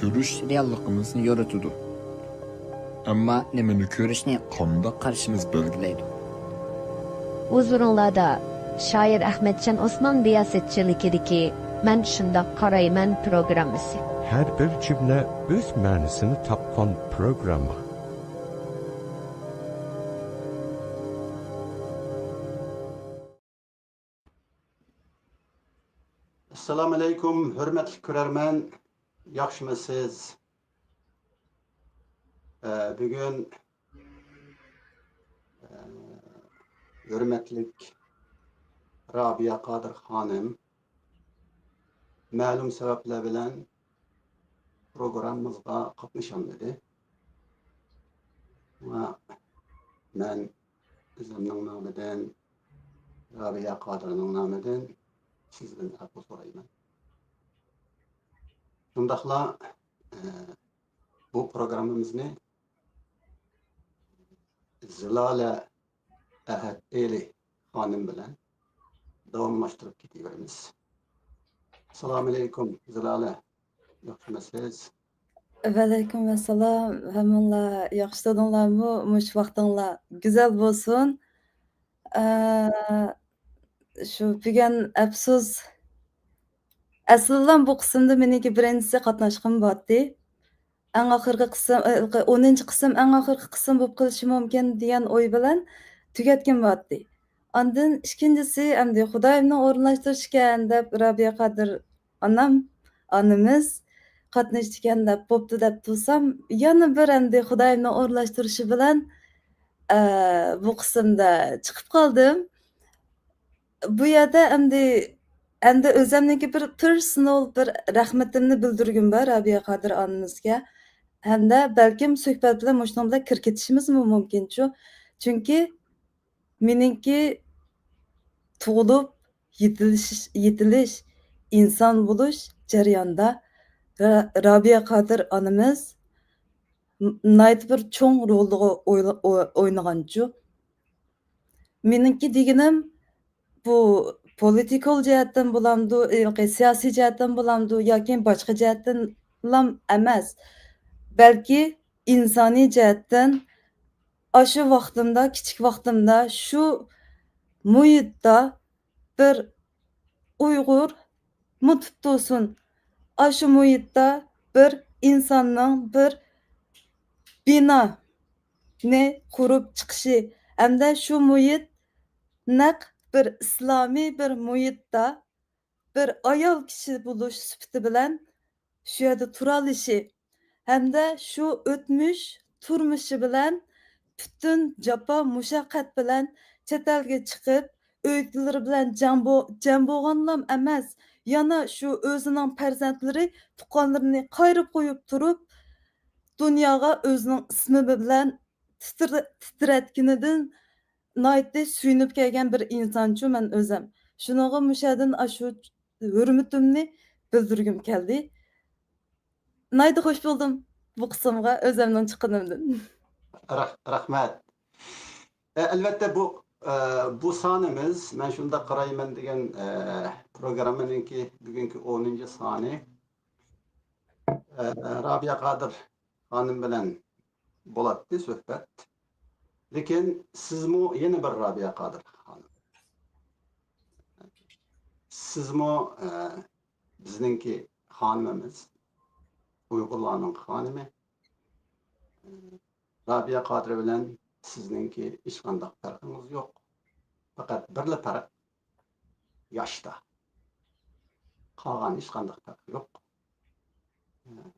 Görüş reallıkımızı yorutudu. Ama nemeni görüşne kanda karşımız belgileydi. Huzurunlarda şair Ahmetcan Osman riyasetçilikideki "Men şundaq qarayman" programmasi. Her bir cümle öz ma'nosini topgan programma. Assalamu alaikum, hürmetli körermen, yaxşımısınız? Bugün hürmetlik Rabia Kadir Hanım ma'lum sebepler bilen programımızda katmışam dedi. Ve ben özümün namıdan Rabia Kadir'in namıdan sizden akıl sorayım. Şundakla bu programımızı Zilale Ahad Eli Hanım bilen davamlaştırıp gidiyoruz. Assalamu alaikum Zilale. Yaxşımısınız? Aleyküm selam. Hemenla yaxşıdınlarmı? Muş vaqtınla güzel bolsun. Şu bugün afsus. Aslında bu kısımda meniki birinchisi qatnaşqım batdı. Eng ahirgi kısım, 10-chi kısım eng ahirgi kısım bo'lib qilishi mumkin degan o'y bilan tugatgan batdı. Ondan ikkinchisi endi Xudoyimni o'rinlashtirishgan deb Rabia Qadir onamiz qatnashgan deb bo'pti deb tursam, yana bir endi Xudoyimni o'rinlashtirishi bilan bu qismda chiqib qoldim. Bu yerda endi o'zimniki bir personal bir rahmatimni bildirgim bor Rabia Qadir onamizga. Hamda balkim suhbat bilan mushunday kirib ketishimiz mumkinchu. Chunki meningki tug'ilib yetilish, inson bo'lish jarayonida Rabia Qadir onamiz nayt bir cho'ng rolni o'ynaganchu. Meningki deganim bu politikal jihatdan bo'lamdi, siyosiy jihatdan bo'lamdi yoki boshqa jihatdan ham emas. Balki insoniy jihatdan shu vaqtimda, kichik vaqtimda shu muhitda bir Uyg'ur mututtusun. Shu muhitda bir insonning bir bino ne qurib chiqishi hamda shu muhit naq bir islomiy bir muhitda bir ayol kishi bo'lish sifati bilan shu yerda tura olishi hamda shu o'tmish turmushi bilan butun jafo mushaqqat bilan chet elga chiqib o'yinlari bilan jam bo'lganlam emas, yana shu o'zining farzandlari tuqqanlarini qayrib qo'yib turib dunyoga o'zining ismi bilan titratganidan naytda suyunib kelgan bir insonchu men o'zim. Shunaqa mushadan shu hurmatimni bildirgim keldi. Nayda hoş buldum bu kısımga özümden çıkınımdan. Rahmet. Elbette bu sanimiz, ben şunda qarayman degan programınınki bugünkü 10. sani. Rabia Qadir Hanım bilen bo'latdi suhbat. Lekin sizmi yeni bir Rabia Qadir Hanım. Sizmi bizninki hanımımız, Uyg'urlarning xonimi. Rabia Qadir bilan sizninki hech qanday farqingiz yo'q. Faqat birla farq yoshda. Qolgan hech qanday farq yo'q.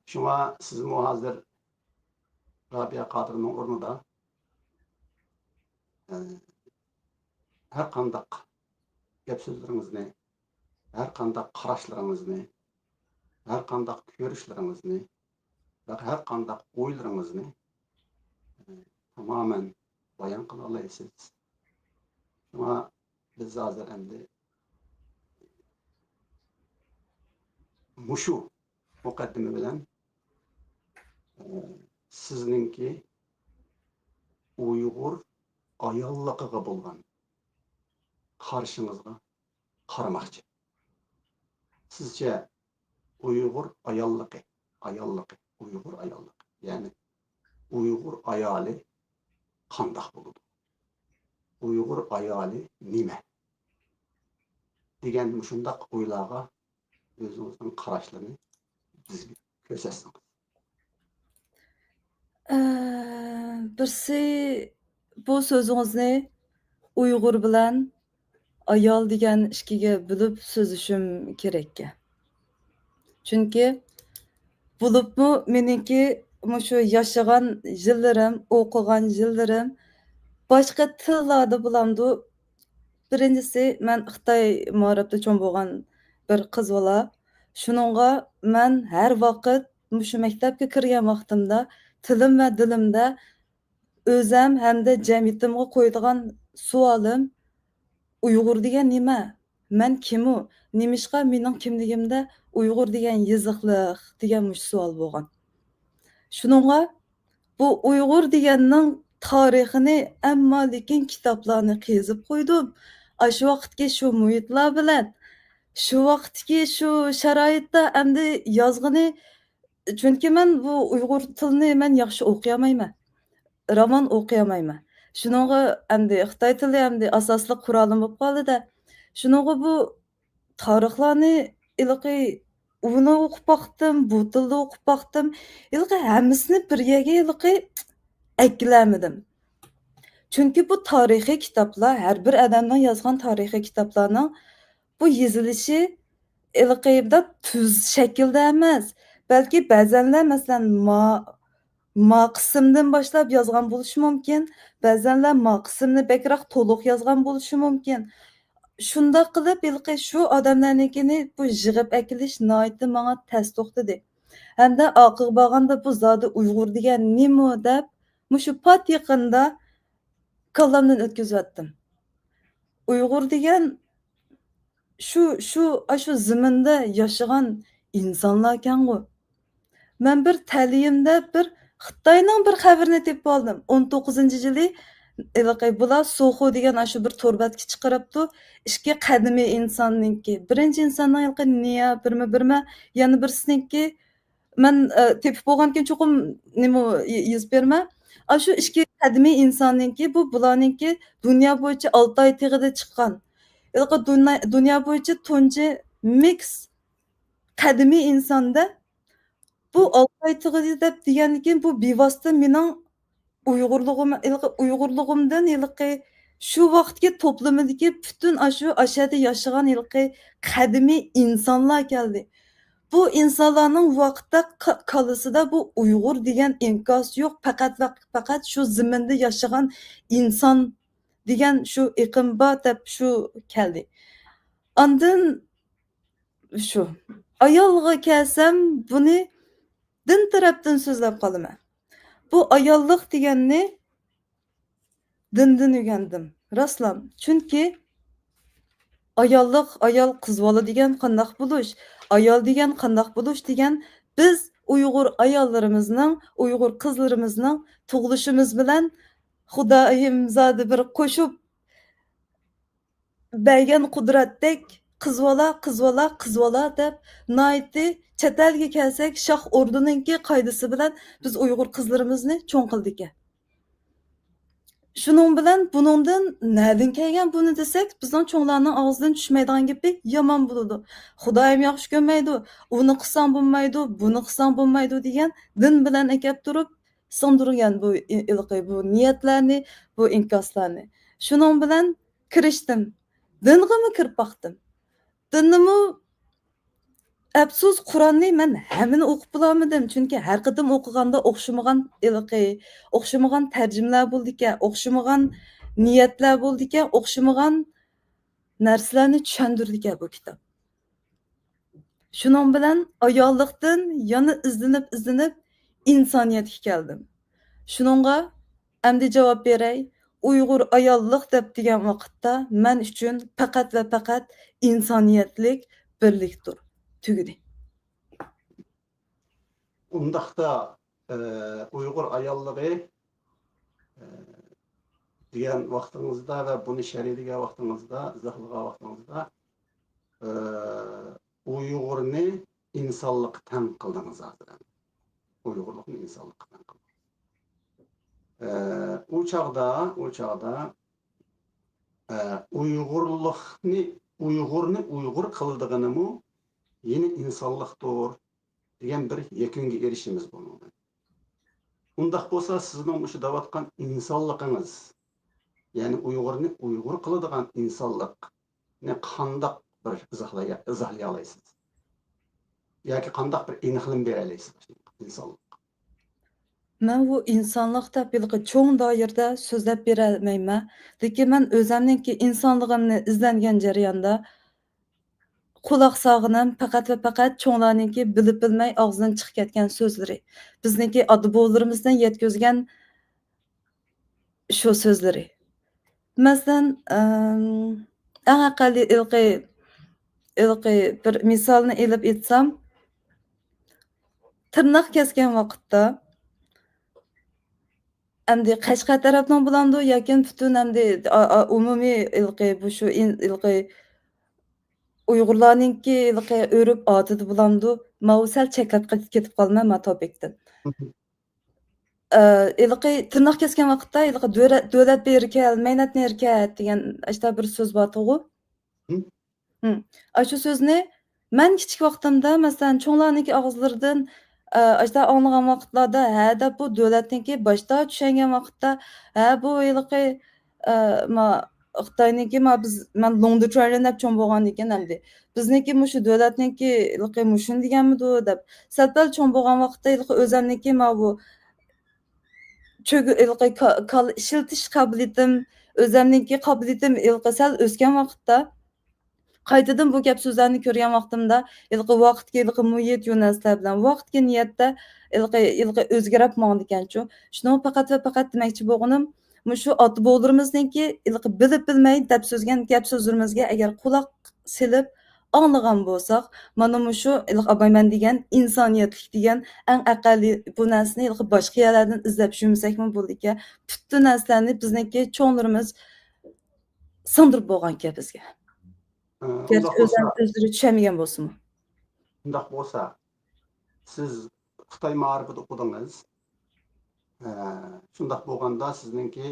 Shunga sizmi hozir Rabia Qadirning o'rnida har qanday gap so'zlaringizni, har qanday qarashlaringizni, har qanday ko'rishlaringizni va har qanday o'ylaringizni tamamen bayon qila olasiz. Shunga biz hozir endi mushu muqaddima bilan sizninki Uyg'ur ayolligiga bo'lgan qarshingizga qaramoqchi. Sizce Uyg'ur ayolligi ayollığı, Uygur ayollığı. Yani Uygur ayali qandaq bo'ladi? Uygur ayali nima? Degan shundaq o'ylarga o'zingizning qarashlarini bizga ko'rsatsangız. Birsi bu sözünüzni Uyg'ur bilan ayol degan ikkiga bo'lib so'zishim kerak. Chunki bo'libmi meniki shu yashagan yillarim, o'qigan yillarim boshqa tillarda bo'lamdi. Birinchisi men Xitoy ma'rifda cho'ng bo'lgan bir qiz bola. Shuningga men har vaqt shu maktabga kirgan vaqtimda tilim va dilimda o'zim hamda jamiyatimga qo'yadigan savolim Uyg'ur degan nima? Men kim u? Nimishqa mening kimligimda Uyg'ur degan yiziqliq degan savol bo'lgan. Shuningga bu Uyg'ur deganning tarixini ammo lekin kitoblarni qezib qo'ydim. Shu vaqtga shu muhitlar bilan, shu vaqtga shu sharoitda endi yozg'ini, chunki men bu Uyg'ur tilini men yaxshi o'qiyamayman. Roman o'qiyamayman. Shuningga endi Xitoy tili endi asosli Qur'onim bo'lib qoldi-da. Shuningga bu tarixlarni ilqi uni o'qib baqdim, bu tilda o'qib baqdim. Ilqi hammasini bir yerga ilqi eklamadim. Chunki bu tarixiy kitoblar, har bir odamning yozgan tarixiy kitoblarning bu yozilishi ilqida tuz shaklda emas, balki ba'zanlar masalan ma qismdan boshlab yozgan bo'lishi mumkin, ba'zanlar ma qismni bekroq to'liq yozgan bo'lishi mumkin. Shunda qilib ilqi shu odamlarnikini bu yig'ib akilish noiti menga tas to'xtadi. Hamda oqiga borganda bu zodi Uyg'ur degan nima deb mushu pat yaqinda kallamdan o'tkazyaptim. Uyg'ur degan shu zaminda yashagan insonlar ekan-ku. Men bir ta'limda bir Xitoyning bir xabarini tepib oldim. 19-yili ilqi bular Soxo degan shu bir torbatga chiqaribdi. Ikki qadimiy insonniki. Birinchi insonning ilqi niya birma yana birsiniki men tepib bo'lgankin cho'qim nima yuz berma. Shu ikki qadimiy insonniki bu bularniki dunyo bo'yicha Altay tig'ida chiqqan. Ilqi dunyo bo'yicha tunji mix qadimiy insonda bu Altay tig'i deb degandan bu bevosita mening Uyg'urligimdan ilqi shu vaqtga to'plamidagi butun shu ashada yashagan ilqi qadimiy insonlar keldi. Bu insonlarning vaqtda kalasida bu Uyg'ur degan inkos yo'q, faqat shu zaminda yashagan inson degan shu iqimba deb shu keldi. Ondan shu ayolga kelsam buni din tarafdan so'zlab qolaman. Bu ayollik deganni dindan o'rgandim. Rostlam. Chunki ayol qiz bola degan qandoq bo'lish, ayol degan qandoq bo'lish degan biz Uyg'ur ayollarimizning, Uyg'ur qizlarimizning tug'ilishimiz bilan Xudoyim zodi bir qo'shib bergan qudratdek qizvola deb noiti chatalga kelsak shoh orduninki qoidasi bilan biz Uyg'ur qizlarimizni cho'ng qildik. Shuning bilan buningdan nerdan kelgan buni desak, bizning cho'nglarning og'zidan tushmaydigan gapi yomon bo'ladi. Xudoyim yaxshi ko'rmaydi, uni qilsam bo'lmaydi, buni qilsam bo'lmaydi degan din bilan akab turib sindirgan bu ilqi bu niyatlarni, bu inkoslarni. Shuning bilan kirishdim. Dinga kirib baqdim. Dinni afsus Qur'onni men hammani o'qib bilolmadim. Chunki har qatim o'qiganda o'xshamagan ilqi, o'xshamagan tarjimalar bo'ldi-ki, o'xshamagan niyatlar bo'ldi-ki, o'xshamagan narsalarni tushundirdi-ki bu kitob. Shuning bilan ayollikdan yana izlanib insoniyatga keldim. Shuningga endi javob beray. Uyg'ur ayollik deb degan vaqtda men uchun faqat va faqat insoniyatlik birlikdir. Tugudi. Undaqda Uyg'ur ayollığı degan vaqtingizda va buni shar'iy degan vaqtingizda, izohlagan vaqtingizda Uyg'urni insonlik tan qildingiz hozir. Uyg'urlikni insonlik bilan qildi. U chog'da Uyg'urni Uyg'ur qildig'inimi yine insonlikdir degan bir yakunga erishimiz bo'ldi. Undaq bo'lsa, sizning shu davatgan insonligingiz, ya'ni Uyg'urni Uyg'ur qiladigan insonlikni qandaq bir izohlay olasiz? Yoki qandaq bir aniqlik bera olasiz insonlik? Men bu insonlik deb yilqi cho'ng doirada so'zlab bera olmayman. Lekin men o'zimningki insonligimni izlangan jarayonda quloq sog'inim faqat va faqat cho'nglarningki bilib bilmay og'zidan chiqib ketgan so'zlari. Bizningki ota-bobolarimizdan yetkazgan shu so'zlari. Masalan, eng aqalli ilqi bir misolni elib aytsam, tirnoq kesgan vaqtda endi Qashqar tarafdan bulamdi yoki butun endi umumiy ilqi bu shu ilqi Uyg'urlarningki ilqi o'rib odati bulamdi. Men sal cheklab ketib qolman ma topikdan. Ilqi tirnoq kesgan vaqtda ilqi davlat berkel, mehnat nerkat degan ashta bir so'z bor to'g'ri? Shu so'zni men kichik vaqtimda masalan cho'nglarningki og'izlaridan ashta anglagan vaqtlarda deb bu davlatningki boshda tushungan vaqtda bu ilqi Xitoyniki men Longduchlarni deb cho'ng bo'lgan ekan endi. Bizniki mushu davlatniki ilqi mushun deganmidi deb. Salpal cho'ng bo'lgan vaqtda ilqi o'zimniki bu cho'gi ilqi ishiltish qobiliyatim, o'zimniki qobiliyatim ilqi sal o'sgan vaqtda qaytadan bu gap so'zlarni ko'rgan vaqtimda ilqi vaqtga ilqi muhit yo'nalishlar bilan vaqtga niyatda ilqi o'zgarib mangdi ekanchu. Shuni faqat va faqat demoqchi bo'lganim shu ota-bobolarimizninki ilqi bilib bilmay deb so'zgan gap so'zlarimizga agar quloq silib anglagan bo'lsak, mana shu ilqi abayman degan insoniyatlik degan eng aqalli bu narsani ilqi boshqa yerlardan izlab yurmasakmi bo'ldi ekan. Butun narsalarni bizniki cho'nglarimiz sindirib bo'lgan ekan bizga. O'zlari tushunmagan bo'lsinmi? Undaq bo'lsa, siz Xitoy ma'rifida o'qidingiz. Shundaq bo'lganda sizningki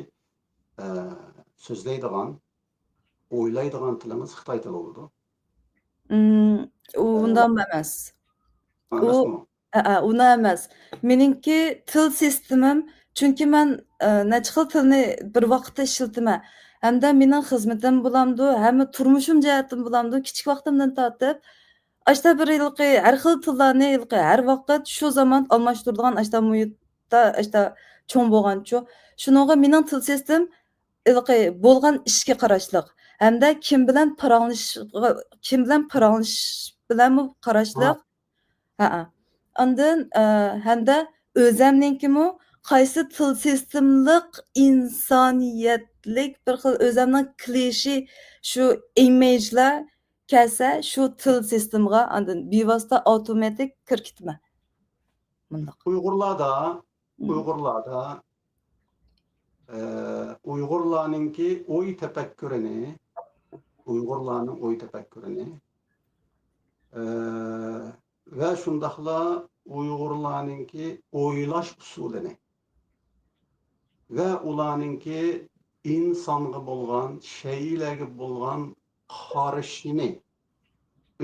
so'zlaydigan, o'ylaydigan tilingiz Xitoy tili bo'ldi. Undan emas. Undan emas. Meningki til sistemim, chunki men necha xil tilni bir vaqtda ishlataman. Hamda mening xizmatim bo'lamdi, hamma turmushim jihatim bo'lamdi. Kichik vaqtimdan tortib, ashta bir ilqi har xil tillarni ilqi har vaqt shu zamon almashtiradigan ashta muhitda ashta cho'ng bo'lganchu. Shuningga mening til sistem ilqi bo'lgan ishga qarashliq. Hamda kim bilan paralanish bilanmi qarashliq. Ondan hamda o'zimninkimi qaysi til sistemlik insoniyatlik bir xil o'zimning klishi shu imagelar kelsa shu til sistemiga ondan bevosita avtomatik kirgitma. Bundaq. Uyg'urlarningki o'y tafakkurini ve şundaqla Uyg'urlarningki o'ylash usulini ve ularningki insonga bo'lgan, shaylarga bo'lgan qarashini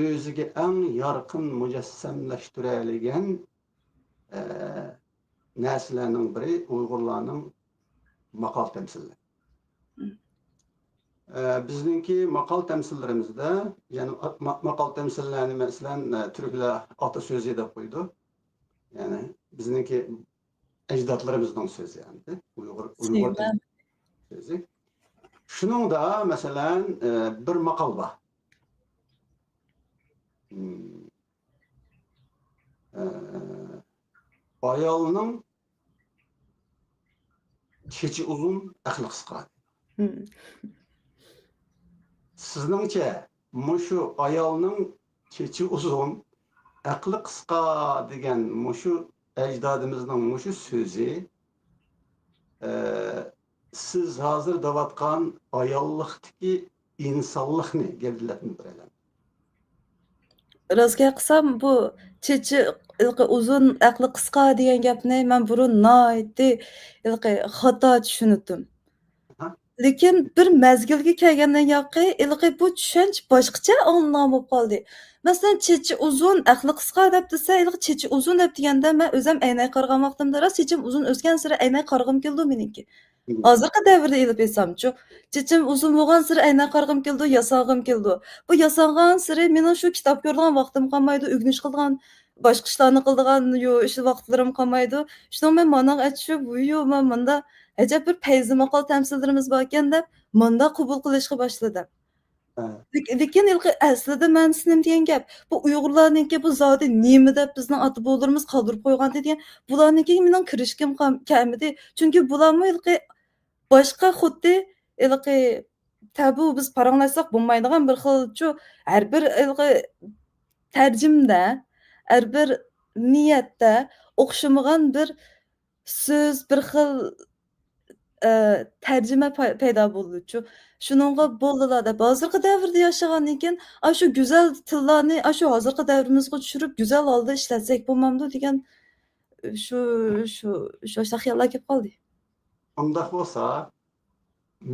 o'ziga eng yorqin mujassamlashtiradigan narsalarning biri Uyg'urlarning maqol temsilleri. Bizningki maqol temsillerimizde, yani maqol temsillerini mesela Türkler atasözü deb qo'ydi. Yani bizningki ecdatlarımızdan söz yani. Uyg'ur sözü. Şunun da mesela bir maqol var. Ayolning kechi uzun, aqli qisqa. Sizningcha mushu ayolning kechi uzun, aqli qisqa degan mushu ajdodimizning mushu so'zi siz hozir davatgan ayollikdagi insonlikni gavdalatib beradi. Rostga qilsam bu chechi ilqi uzun, aqli qisqa degan gapni men burun nihoyatda ilqi xato tushundim. Ha? Lekin bir mezgilga kelgandan yoqi ilqi bu tushunch boshqacha anlam bo'lib qoldi. Masalan, chechi uzun, aqli qisqa deb desa, ilqi chechi uzun deb deganda men o'zim aynay qargan vaqtimda rost chechim uzun o'sgan sari aynay qarg'im keldi meniki. Hozirgi davrda ilib esamchu, chechim uzun bo'lgan sari aynay qarg'im keldi, yasag'im keldi. Bu yasangan sari mening shu kitob ko'rgan vaqtim qolmaydi, o'rganish qilgan, boshqa ishlarni qildigan ish vaqtlarim qolmaydi. Shuni men mana aytishib, men menda ajab bir fayzi maqol tamsillarimiz bor ekan deb, menda qabul qilishga boshladim. Ha. Lekin ilqi aslida men sinim degan gap. Bu Uyg'urlarniki bu zodi nima deb bizning ota-bobolarimiz qoldirib qo'ygan degan, bularniki mening kirishkim kelmadi. Chunki bularmi ilqi boshqa xuddi ilqi tabu biz paranglashsak bo'lmaydigan bir xilchu har bir ilqi tarjimda, har bir niyatda o'xshamagan bir so'z, bir xil tarjima paydo bo'ldichu. Shuningga bo'ldilar deb hozirgi davrda yashagandan keyin shu go'zal tillarni shu hozirgi davrimizga tushirib go'zal holda ishlatsak bo'lmamdi degan shu shu xayollar kelib qoldi. Undaq bo'lsa,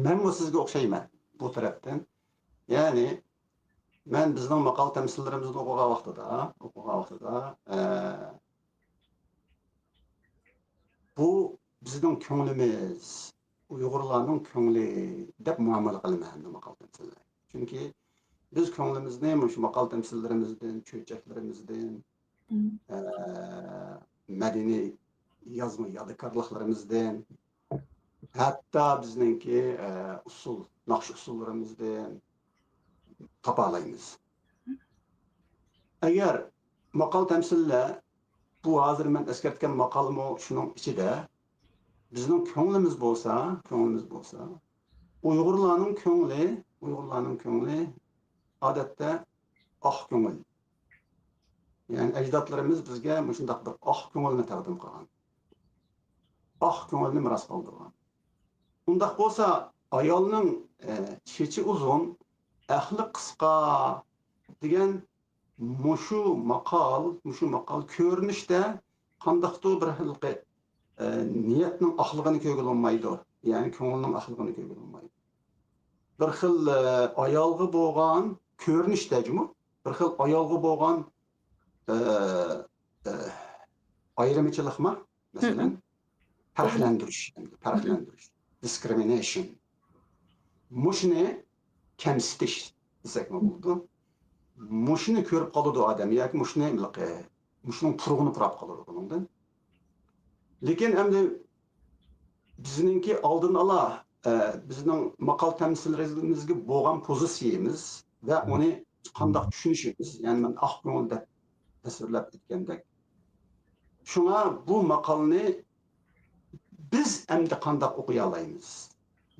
men bu sizga o'xshayman bu tarafdan. Ya'ni men bizning maqol tamsillarimizni o'qigan vaqtida bu bizning ko'nglimiz, Uyg'urlarning ko'ngli deb muomala qilaman maqol tamsillar. Chunki biz ko'nglimizni shu maqol tamsillarimizdan, cho'chaklarimizdan, madaniy yozma yodikorliklarimizdan, hatto bizningki naqsh usullarimizdan topa olamiz. Agar maqol tamsillar bu hozir men eskartgan maqolmi shuning ichida bizning ko'nglimiz bo'lsa, Uyg'urlarning ko'ngli odatda ko'ngil. Ya'ni ajdodlarimiz bizga shunday bir ko'ngilni taqdim qilgan. Ko'ngilni meros qoldirgan. Undaq bo'lsa, ayolning chechi uzun, aqli qisqa degan mushu maqol ko'rinishda qandaqdir bir xilqi niyatning oqligini ko'rgilmaydi. Ya'ni ko'ngilning oqligini ko'rgilmaydi. Bir xil ayolga bo'lgan ko'rinishdagimi, bir xil ayolga bo'lgan ayrımcılıkma mesela farqlantirish, discrimination. Mushni kamsitish desak nima bo'ldi? Mushni ko'rib qoladi odam yoki mushning turg'ini purab qoladi bundan. Lekin endi bizningki oldin ola bizning maqol tamsillarimizga bo'lgan pozitsiyamiz va uni qanday tushunishimiz, ya'ni men ko'ngil deb tasvirlab o'tgandek. Shunga bu maqolni biz endi qanday o'qiy olamiz?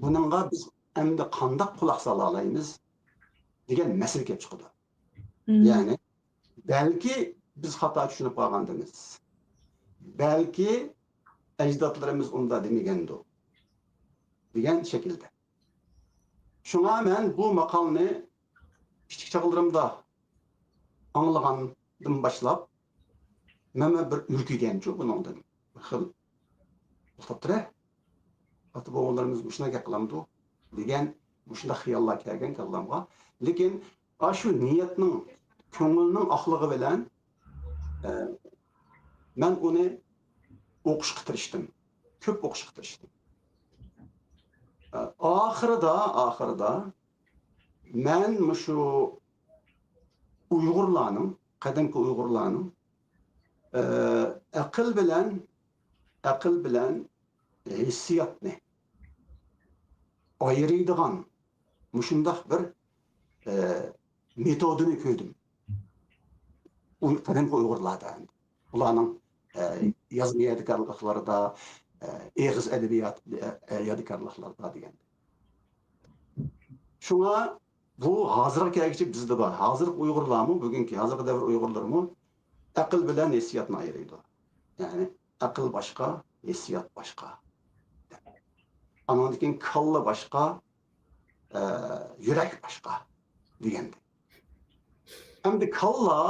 Buningga biz endi qanday quloq sola olamiz degan masala kelib chiqadi. Ya'ni balki biz xato tushunib qolgandimiz. Balki ajdodlarimiz unda demagandir degan shaklda. Shunga men bu maqolni kichik chaqildirimda anglagandan boshlab meni bir ürkügenchu buningdan. Bir xil to'xtatira. Ota-bobolarimiz shunaqa qilamdi degan shunday xayollar kelgan kallamga. Lekin shu niyatning, ko'ngilning oqligi bilan men uni o'qishga tirishdim. Ko'p o'qishga tirishdim. Oxirida men shu Uyg'urlarning, qadimki Uyg'urlarning aql bilan hissiyotni ayırıydigan shunday bir metodini ko'rdim. Qadimki Uyg'urlarda. Ularning yozma yodikorliklarida, eg'iz adabiyot yodikorliklarida degan. Shunga bu hozirgi kelgichi bizda bor. Hozirgi Uyg'urlarmi, bugungi hozirgi davr Uyg'urlarmi aql bilan hissiyotni ayiradi. Ya'ni aql boshqa, hissiyot boshqa. Andan keyin kalla boshqa, yurak boshqa deganda. Endi kalla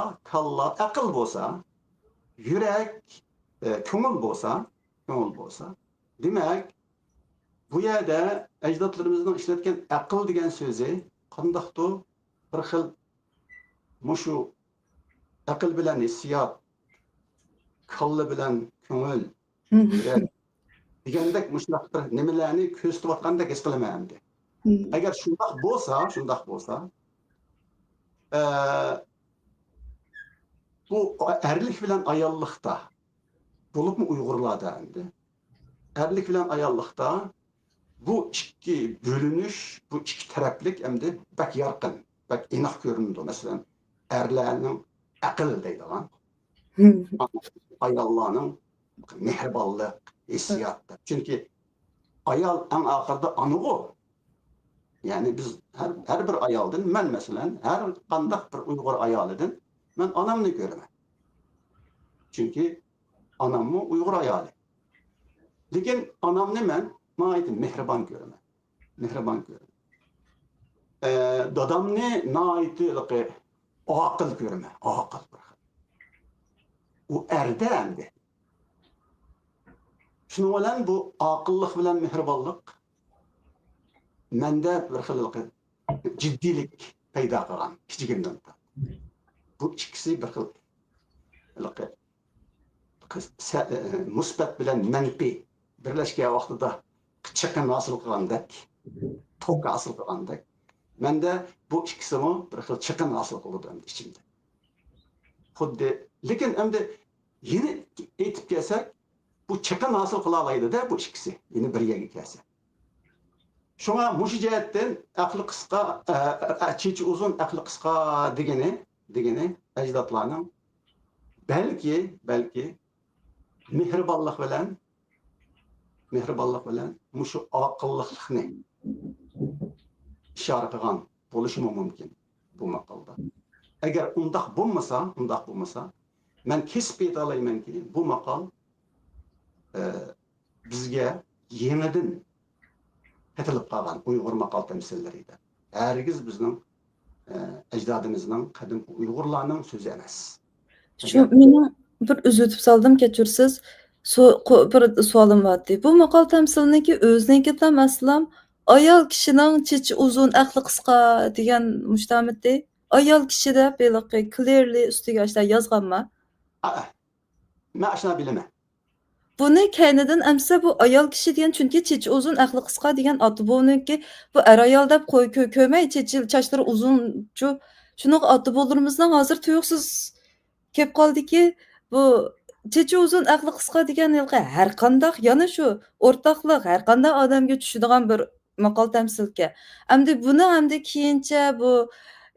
aql bo'lsa, yürek, ko'ngil bo'lsa, demak, bu yerda ajdodlarimizning ishlatgan aql degan so'zi qandaqdir bir xil mushu aql bilan hissiyot, kalla bilan ko'ngil, yurak degandek mushundoq bir nimalarni ko'rsatayotgandek his qilaman endi. Agar shundoq bo'lsa, bu erlik bilan ayollikda bo'libmi Uyg'urlarda endi. Erlik bilan ayollikda bu ikki bölünüş, bu iki taraflik endi bak yarqin, bak aniq ko'rinadi. Masalan, erlarning aql deydigan, ayollarning mehribonlik, hissiyatı. Çünkü ayol en ahırda anığı. Yani biz her bir ayaldın, ben mesela her kandak bir Uygur ayalidin, ben anamını göremem. Çünkü anamı Uygur ayalı. Lakin anamını ben naiti mehriban göremem. Mehriban göremem. Dadamını naiti akıl göremem. Akıl bırakır. O erde endi. Şunu bilen bu akıllık bilen mehribanlık mende bir xil ciddilik paydo qilgan kichigimdan. Bu ikkisi bir xil musbat bilan manfiy birlashgan vaqtida chiqim hosil qilgandek, tok hosil qilgandek. Menda bu ikkisimi bir xil chiqim hosil qildi ichimda. Xuddi lekin endi yeni aytib kelsak, bu chiqim hosil qila oladi-da bu ikkisi. Yeni bir yerga kelsa. Şuna muş cihetten aklı kıska, çiçi uzun aklı kıska degeni ecdatlarının belki mehribanlık bilen muşu akıllıklıkını işaret kılan buluşumu mümkün bu makalda. Eğer undaq bulmasa, ben kesip alayım ki bu makal bizge yeniden etilip kalan Uygur makal temsilleriydi. Hergiz bizning ecdadımızın, kadim Uygurlarning sözü emas. Şu mening bir üzütüp saldım keçirsiz. Bir sualım vardı. Bu makal temsilniki özüneki tam aslam ayol kishining chechi uzun, aqli qisqa degan mushtamitdi. Ayol kishida beliqi clearly ustiga ashta yozganmi? Men ashuna bilaman. Buni kaynidan amsa bu ayol kishi degan chunki chechi uzun, aqli qisqa degan oti buniki bu er ayol deb ko'may chechi chachlari uzunchu shuni oti bo'larimizdan hozir tuyuqsiz kelib qoldiki bu chechi uzun, aqli qisqa degan har qanday yana shu o'rtoqlik har qanday odamga tushadigan bir maqol tamsilga. Endi buni endi keyincha bu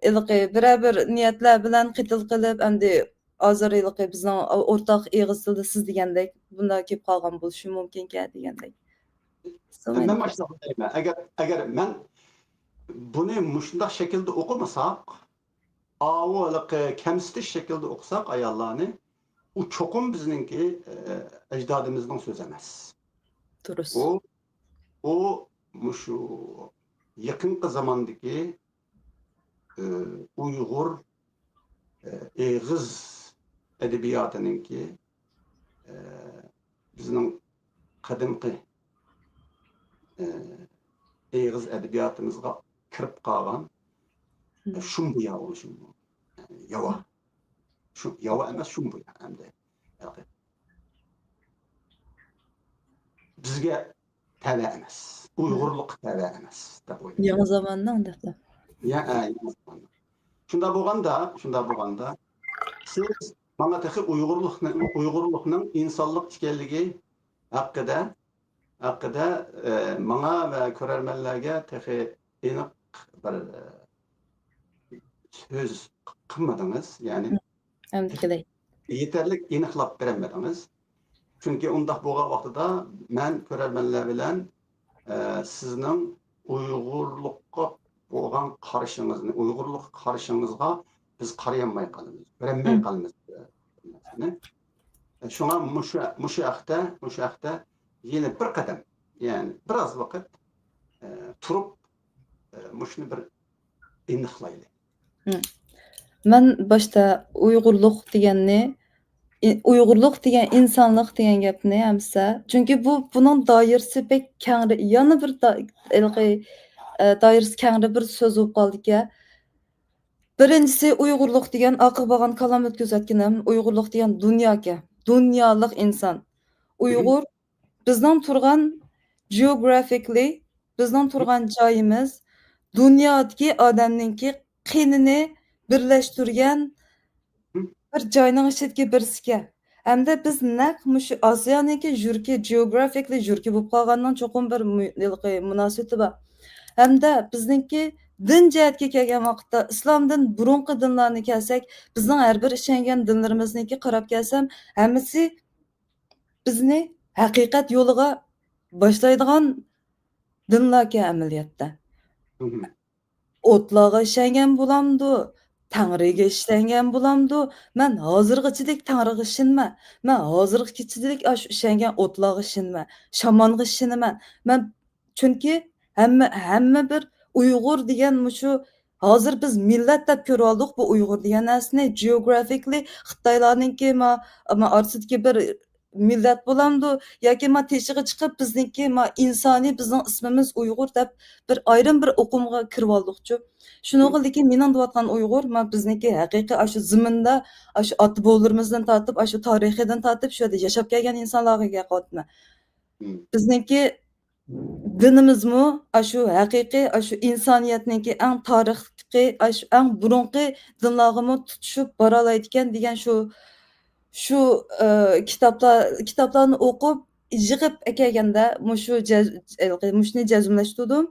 bir niyatlar bilan qitil qilib endi hozir bizning o'rtoq eg'iz tilida siz degandek bunda kelib qolgan bo'lishi mumkin-ki degandek. Men başta deyman. Agar men buni mushundaq shaklda o'qimasak, avvaliq kamsitish shaklda o'qisak ayollarni, u cho'qim bizningki ajdodimizning so'zi emas. Durust. O mushu yaqinqi zamondagi Uyg'ur eg'iz edebiyotininki bizning qadimqi eg'iz edebiyotimizga kirib qolgan shumbuya bo'lishi mumkin. Yova. Shu yova emas shumbuya endi. Bizga tava emas. Uyg'urlik tava emas deb o'ylayman. Yangi zamonning deb. Shunda bo'lganda siz mana texi Uyg'urlikning insonlik ekanligi haqida mana va ko'rarmanlarga texi aniq bir söz qilmadingiz. Ya'ni yeterli aniqlab bermadingiz. Chunki undaq bo'lgan vaqtida men ko'rarmanlar bilan sizning Uyg'urlikqa bo'lgan qarashingizni, Uyg'urlik qarashingizga biz qarayolmay qolamiz, ko'rolmay qolamiz. Shunga mushu haqda yana bir qadam, ya'ni biroz vaqt turib mushuni bir aniqlaylik. Men boshda Uyg'urlik deganni Uyg'urluq degan insonlik degan gapni hamsa. Chunki buning doirasi pek kengri, yana bir doirasi kengri bir so'z bo'lib qoldi-ki. Birinchisi Uyg'urluq degan aql bo'lgan kalom o'tkazayotganim, Uyg'urluq degan dunyoga, dunyolik inson. Uyg'ur bizning turgan geographically bizning turgan joyimiz dunyodagi odamninki qinini birlashtirgan bir joyning ichidagi birsiga. Hamda biz naq mushu Osiyoniki jurki geographically jurki bo'lib qolganning cho'qim bir munosabati bor. Hamda bizningki din jihatga kelgan vaqtda islomdan burunqi dinlarni kelsak, bizning har bir ishongan dinlarimizniki qarab kelsam, hammasi bizni haqiqat yo'liga boshlaydigan dinlarga amaliyotda. O'tlarga ishongan bo'lamdi, Tangriga ishlangan bo'lamdi. Men hozirgacha Tangriga ishonma. Men hozirgacha shu ishongan o'tlarga ishonma, shamonga ishonaman. Men chunki hamma bir Uyg'ur degan mushu hozir biz millat deb ko'rib oldik bu Uyg'ur degan narsani geographically Xitoylarninki ama orsidagi bir millat bo'lamdi yoki teshiga chiqib bizningki insoniy bizning ismimiz Uyg'ur deb bir ayrim bir o'qimga kirib oldikchu. Shuning lekin mening deyotgan Uyg'ur bizniki haqiqiy shu ziminda shu ota-bobolarimizdan tortib shu tarixidan tortib shu yerda yashab kelgan insonlarga qilyapman. Bizniki dinimizmi shu haqiqiy shu insoniyatninki eng tarixi shu eng burunqi dinlarga tutishib bora oladigan degan shu kitoblarni o'qib yig'ib kelganda mushni jazmlashtirdim.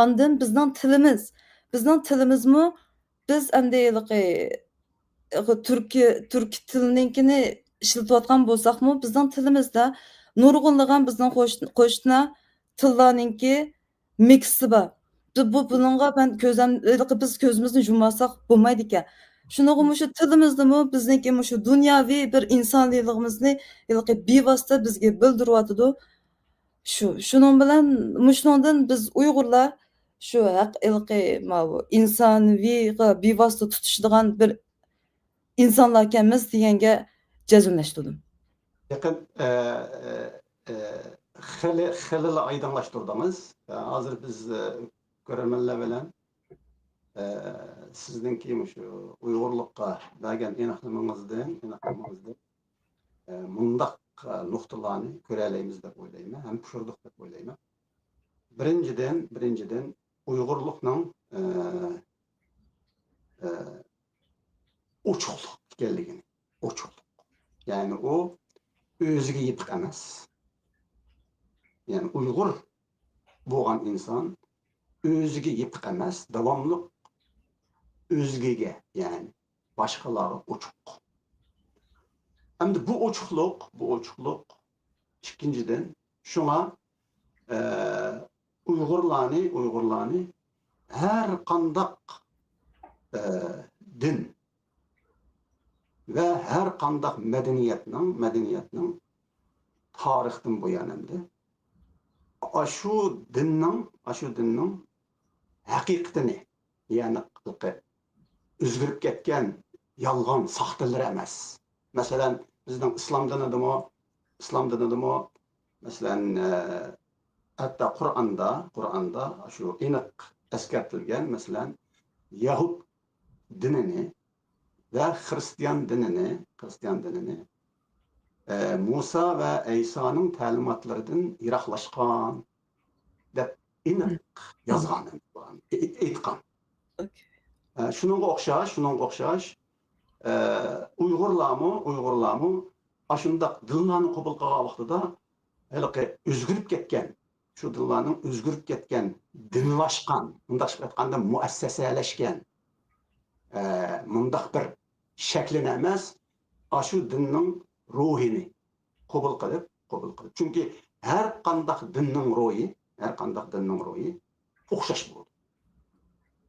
Ondan bizning tilimizmi biz turk tilininkini ishlatayotgan bo'lsakmi bizning tilimizda nurg'unlagan bizning qo'shna tillarninki miksi bor. Buningga ben biz ko'zimizni yummasak bo'lmaydi ekan. Shuningmi shu tilimizdami bizniki shu dunyoviy bir insonligimizni bevosita bizga bildiryotidi. Shuning bilan shundan biz Uyg'urlar shu insoniyga bevosita tutishadigan bir insonlar ekanmiz deganga jazmlashtirdim. Yaqin xili aydınlaştırdınız. Hazır biz görürmenler bilen sizdinki şu Uyg'urluqqa bergen aniqlamanızdan mundaq nuqtalarni ko'ralaymiz deb o'ylayman, ham tushirdik deb o'ylayman. Birinchidan Uyg'urluqning ochiqlik ekanligini, ochiqlik. Ya'ni o o'ziga yetiq emas. Yani Uyg'ur bo'lgan inson o'ziga yetiq emas, davomli o'zgaga, ya'ni boshqalarga ochiq. Endi bu ochiqlik ikkinchidan shunga Uyg'urlarni har qandaq din ve her qandaq medeniyetning tarixdan buyon endi shu dinning haqiqatini, ya'ni o'zgarib ketgan yolg'on saxtalar emas. Masalan, bizning islom dinidami masalan hatta Qur'onda shu aniq eskartilgan masalan Yahud dinini ve Hristiyan dinini Musa ve İsa'nın talimatlarından yiroqlashgan deb aniq yozgan, aytgan. Shuningga o'xshash Uyg'urlarmi ashundaq dinlarni qabul qilgan vaqtida o'zgarib ketgan, shu dinlarning o'zgarib ketgan, dinlashgan, bundoq aytganda muassasalashgan mundaq bir shaklini emas, shu dinning ruhini qabul qilib. Chunki har qandaq dinning ruhi o'xshash bo'ladi.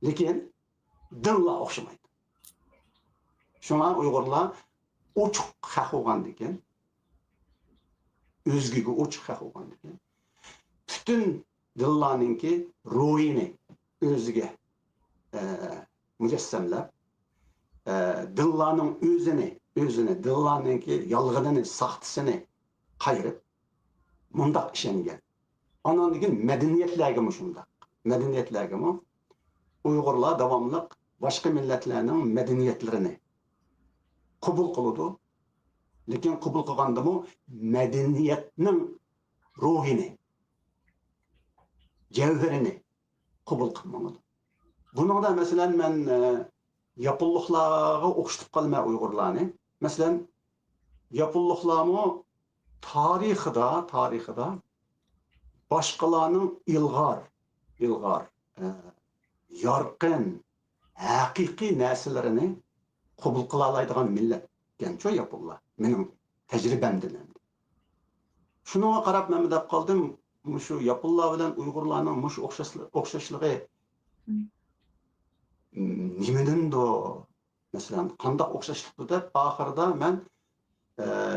Lekin dinlar o'xshamaydi. Shunga Uyg'urlar ochiq haq bo'lgan ekan, o'zgaga ochiq haq bo'lgan ekan. Butun dinlarninki ruhini o'ziga mujassamlab, dinlarning o'zini özüne dillarninki yalgınını, sahtısını kayırıp mundaq işengen. Ondan keyin medeniyetlerge mi şundaq? Medeniyetlerge mi? Uygurlar davamlıq başka milletlerinin medeniyetlerini kabul kılıdı. Lekin kabul kılganda mı medeniyetinin ruhini, cevherini kabul kılmamalı. Bunun da mesela ben yapıllıklara okşutup kalmaya Uygurlarını. Mesela yapıllıklarımı tarihida başkalarının ilgar, yarqın, haqiqiy narsalarını kabul kılalaydigan millet. Genço yapıllar. Benim tecrübemdir. Şuna qarab men dep kaldım. Şu yapıllar bilen Uygurlarning muş okşaşlığı nimeden do? Mesela qandaq okşaşlıqdı dep ahırda men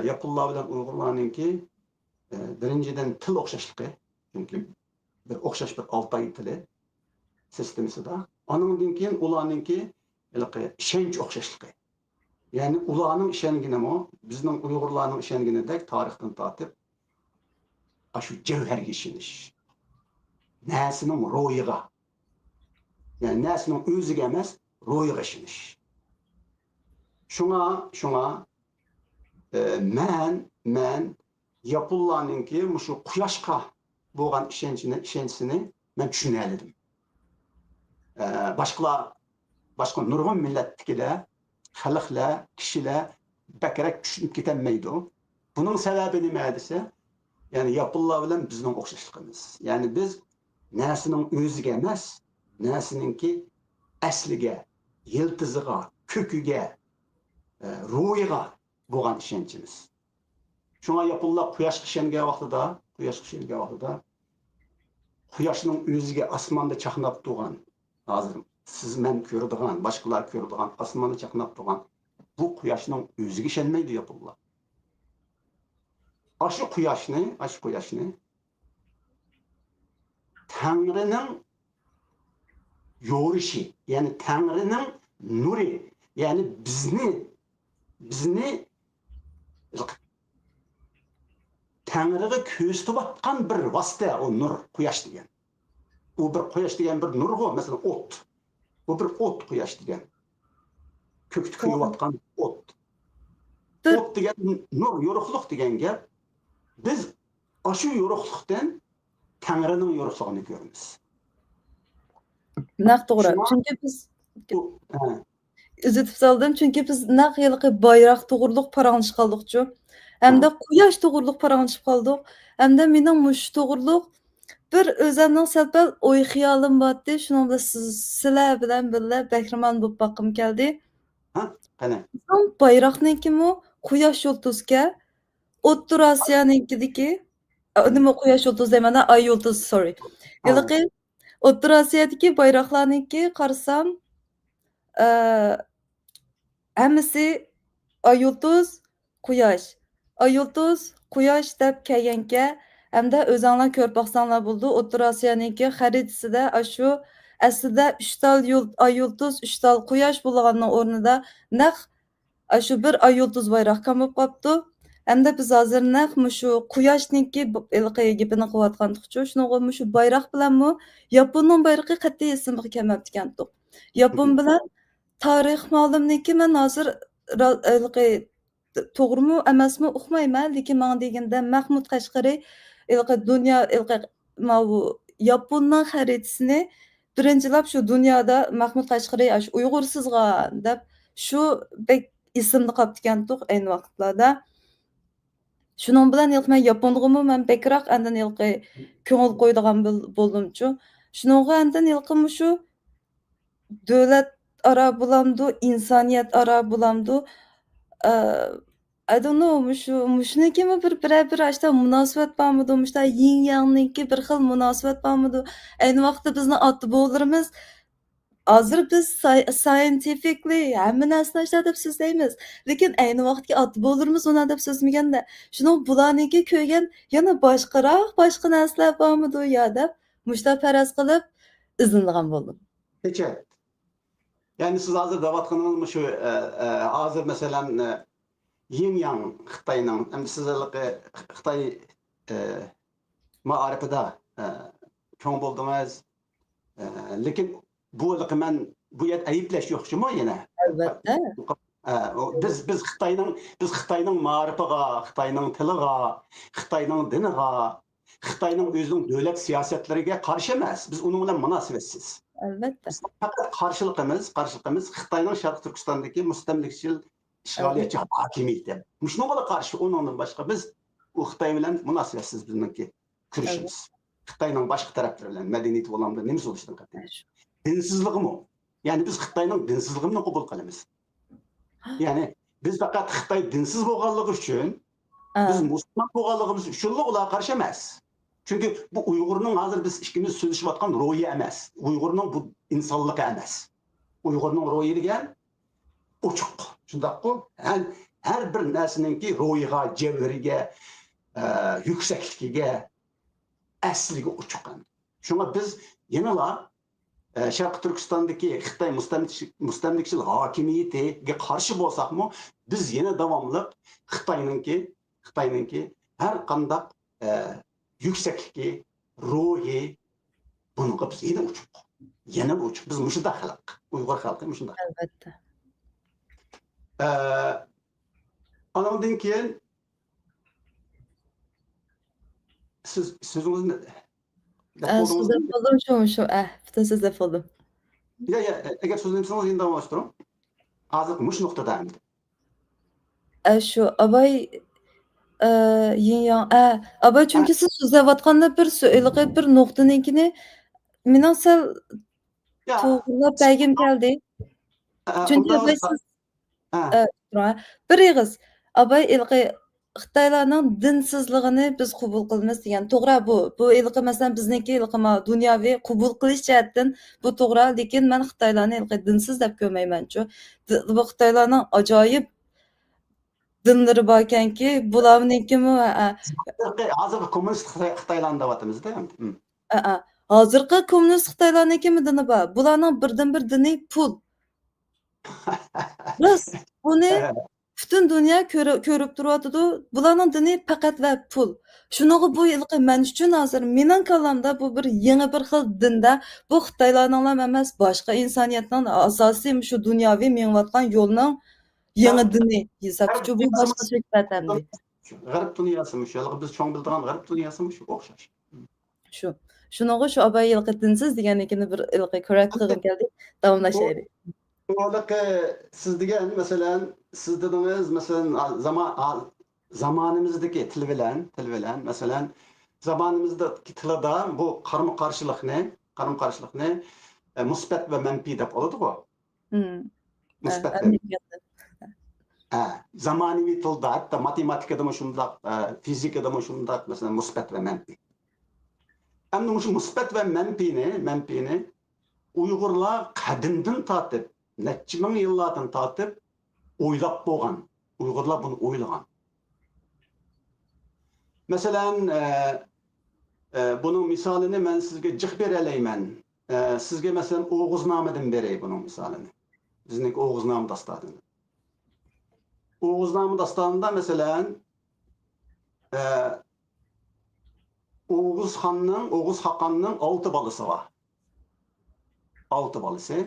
yapıllar bilen Uygurlarninki birinciden til okşaşlığı. Çünkü bir okşaş bir Altay tili sistemisi da. Ondan keyin ularninki işenç okşaşlığı. Yani ularning ishengini mo, bizning Uyg'urlarning ishenginidek tarixdan tortib shu javharga ishonish. Nasining ro'yiga. Yani nasining o'ziga emas, ro'yiga ishonish. Şuna men yapıllarninki shu quyoshga bo'lgan ishenchisini men tushuna oldim. Başka nurg'un millatdagilar xalqlar, kishilar bakrak tushunib ketolmaydi. Buning sababi nima desa, yani yapıllar bilan bizning o'xshashligimiz. Yani biz narsaning o'ziga emas, narsaninki asliga, yiltiziga, ko'kiga, ruhiga bo'lgan ishonchimiz. Shunga yapıllar quyoshga ishongan vaqtida, quyoshning o'ziga osmonda chaqnab turgan, hozir siz men ko'radigan, boshqalar ko'radigan osmonda chaqnab turgan bu quyoshning o'ziga ishonmaydi yapıllar. Shu quyoshni Tangrining yo'rishi, yani Tangrining nuri, yani bizni Tangriga ko'z tubatgan bir vosita, o nur, quyosh degan. O bir quyosh degan bir nurg'u, masalan o't. Bu bir o't quyosh degan. Ko'kni kuyayotgan o't. O't degan nur, yo'riqliq degan gap. Biz shu yo'riqliqdan Tangrining yo'riqligini ko'ramiz. Naq to'g'ri. Chunki biz üzütüp saldım çünkü biz naq yılqı bayrak to'g'riliq paranglashib qoldik-chu. Hamda quyosh to'g'riliq paranglashib qoldik. Hamda mening mush to'g'riliq bir o'zimning salpal o'y xiyolim botdi. Shuning bilan sizlar bilan birga bahramand bo'lib boqqim keldi. Qani? Bayroqninkimi quyosh yulduzga O'rta Osiyonikidagi nima quyosh yulduz deymanda ay yulduz, sorry. Yilqi O'rta Osiyodagi bayroqlarniki qarasam hammasi ay yulduz, quyosh. Ay yulduz, quyosh deb kelganka, hamda o'zinglar ko'rib boqsanglar bo'ldi. O'rta Osiyoniki xaritasida shu aslida 3 tal ay yulduz, 3 tal quyosh bo'lganning o'rnida naq shu bir ay yulduz bayroq bo'lib qolibdi. Hamda biz hozir naq shu quyoshniki gapini qilayotgandik-chu. Shunga shu bayroq bilanmi Yaponning bayrog'i qat'iy esimga kelmabdi ekan-ku. Yapon bilan tarix ma'lumniki men hozir to'g'rimi emasmi uqmayman, lekin men deganda Mahmud Qashqari dunyo Yaponning xaritasini birinchilab shu dunyoda Mahmud Qashqari shu Uyg'ursizgan deb shu bek ismni qolibdi ekan-ku ayni vaqtlarda. Şunun bilan men Yapong'imi men bekroq andan yilqi ko'ngil qo'ydigan bo'ldim-chu. Shuningga andan yilqim shu davlat aro bo'lamdi, insoniyat aro bo'lamdi. I don't know, shuniki bir ashta munosabat bormidi, mushta yin yangniki bir xil munosabat bormidi. Ayni vaqtda bizni ota-bobolarimiz hozir biz scientifically hamma narsani ishlar deb so'zlaymiz. Lekin ayni vaqtga ota-bobolarimiz uni deb so'zmaganda, shuni bularniki ko'rgan yana boshqa narsalar bormidi yo deb mushta faraz qilib izinlagan bo'ldim. Peki. Yani siz hazır davatkanınız şu hazır mesela yin yang Xitayning, hem sizlarga Xitay ma'arifida çoğun buldunuz. Lekin bu men bu yer ayıplaş yok mu yine? Albatta. Biz Xitayning ma'arifiga, Xitayning tiliga, Xitayning diniga, Xitayning o'zining davlat siyosatlariga qarshi emas. Biz uning bilan munosabatsiz. Albatta. Biz faqat qarshiligimiz Xitayning Sharq Turkistondagi mustamlikchil ishg'oliyatchi hokimiyati. Shunga qarshi undan boshqa biz u Xitoy bilan munosabatsiz bizniki kurashimiz. Xitoyning boshqa taraflari bilan madaniyat bo'lamda nima bo'lishdan qat'iy. Dinsizligimi? Ya'ni biz Xitoyning dinsizligini qabul qilamiz. Ya'ni biz faqat Xitoy dinsiz bo'lganligi uchun, biz musulmon bo'lganligimiz uchun ular qarshi emas. Chunki bu Uyg'urning hozir biz ikkimiz so'zlashayotgan ro'yi emas. Uyg'urning bu insonligi emas. Uyg'urning ro'yi degan ochiq. Shundaqku, har bir narsaningki ro'yiga, javriga, yuksakligiga, asliga ochiq. Shunga biz yanala Sharq Turkistondagi Xitoy mustamlikchil hokimiyatiga qarshi bo'lsakmi, biz yana davomli Xitoyningki har qanday yuksakligi, ruhi bunga biz yana uchuq. Yana uchuq. Biz mushunda xalq, Uyg'ur xalqi mushunda. Albatta. Ondan keyin siz so'zingizni Sizde buldum şu. Bütün sizde buldum. Ya, eğer sözünüzü yine devam ettirin. Hazır muş noktada endi. Şu abay yin yang. Abay çünkü siz so'zlayotganda bir söylegi bir nuqtaninkini mening sal Ya, to'g'rilab belgim keldi. Çünkü abay siz bir ig'iz abay ilqi Xitoylarning dinsizligini biz qabul qilamiz degan. To'g'ri bu ilqi masalan bizniki ilqi dunyoviy qabul qilish jihatdan bu to'g'ri, lekin men Xitoylarni ilqi dinsiz deb ko'rmayman-chu. Bu Xitoylarning ajoyib dinlari bor ekanki, bularnikimi hozirgi kommunist Xitoylarni deyapmiz-da. hozirgi kommunist Xitoylarnikimi dini bor. Bularning birdan-bir dini pul. Biz buni bütün dünya ko'rib turadi. Bularning dini faqat va pul. Shuninga bu yilqi men uchun hozir mening kallamda bu bir yangi bir xil dinda bu Xitoylarning emas, boshqa insoniyatning asosiy shu dunyoviy mengayotgan yo'lning yangi dini hisobchi bu boshqa sifatandi. G'arb dunyosi biz cho'ng bildigan g'arb dunyosi o'xshash. Shuninga shu abay yilqi dinsiz deganligini bir ilqi correct qilib keldi. Davomlashaylik. Siz degan masalan siz dediniz masalan zamonimizdagi til bilan masalan zamonimizdagi tilda bu qarama-qarshilikni musbat va manfiy deb oladi-ku. Musbat. Zamonaviy tilda hatto matematikada shundoq, fizikada shundoq masalan musbat va manfiy. Endi shu musbat va manfiyni Uyg'urlar qadimdan tortib necha ming yillardan tortib o'ylab bo'lgan. Uyg'urlar buni o'ylagan. Masalan, buning misolini men sizga jiq bera olmayman. Sizga masalan O'g'iznamadan beray buning misolini. Bizning O'g'iznama dastoni. O'g'iznama dastonida masalan O'g'iz Xaqonning 6 bolasi bor. 6 bolasi.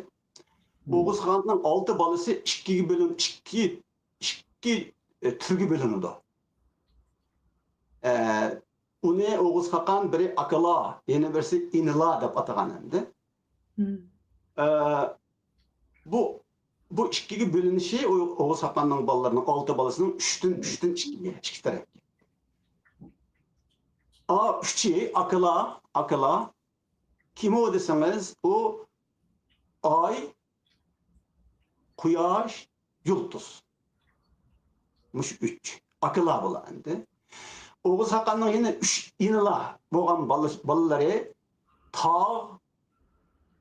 O'g'iz Xonning 6 bolasi 2 bo'linib 2 turga bo'linadi. Uni O'g'iz Xaqon biri Akala, yana birisi Inila deb atagan endi. Bu 2ga bo'linishi O'g'iz Xaqonning bolalarining 6 bolasining 3dan 2ga, 2 tarafga. 3'i Akala kim o deseniz o ay, Quyosh, yulduz. Muş 3. Akıla bulandı. O'g'iz Xaqonning yana 3 inila bo'lgan bolalari tog',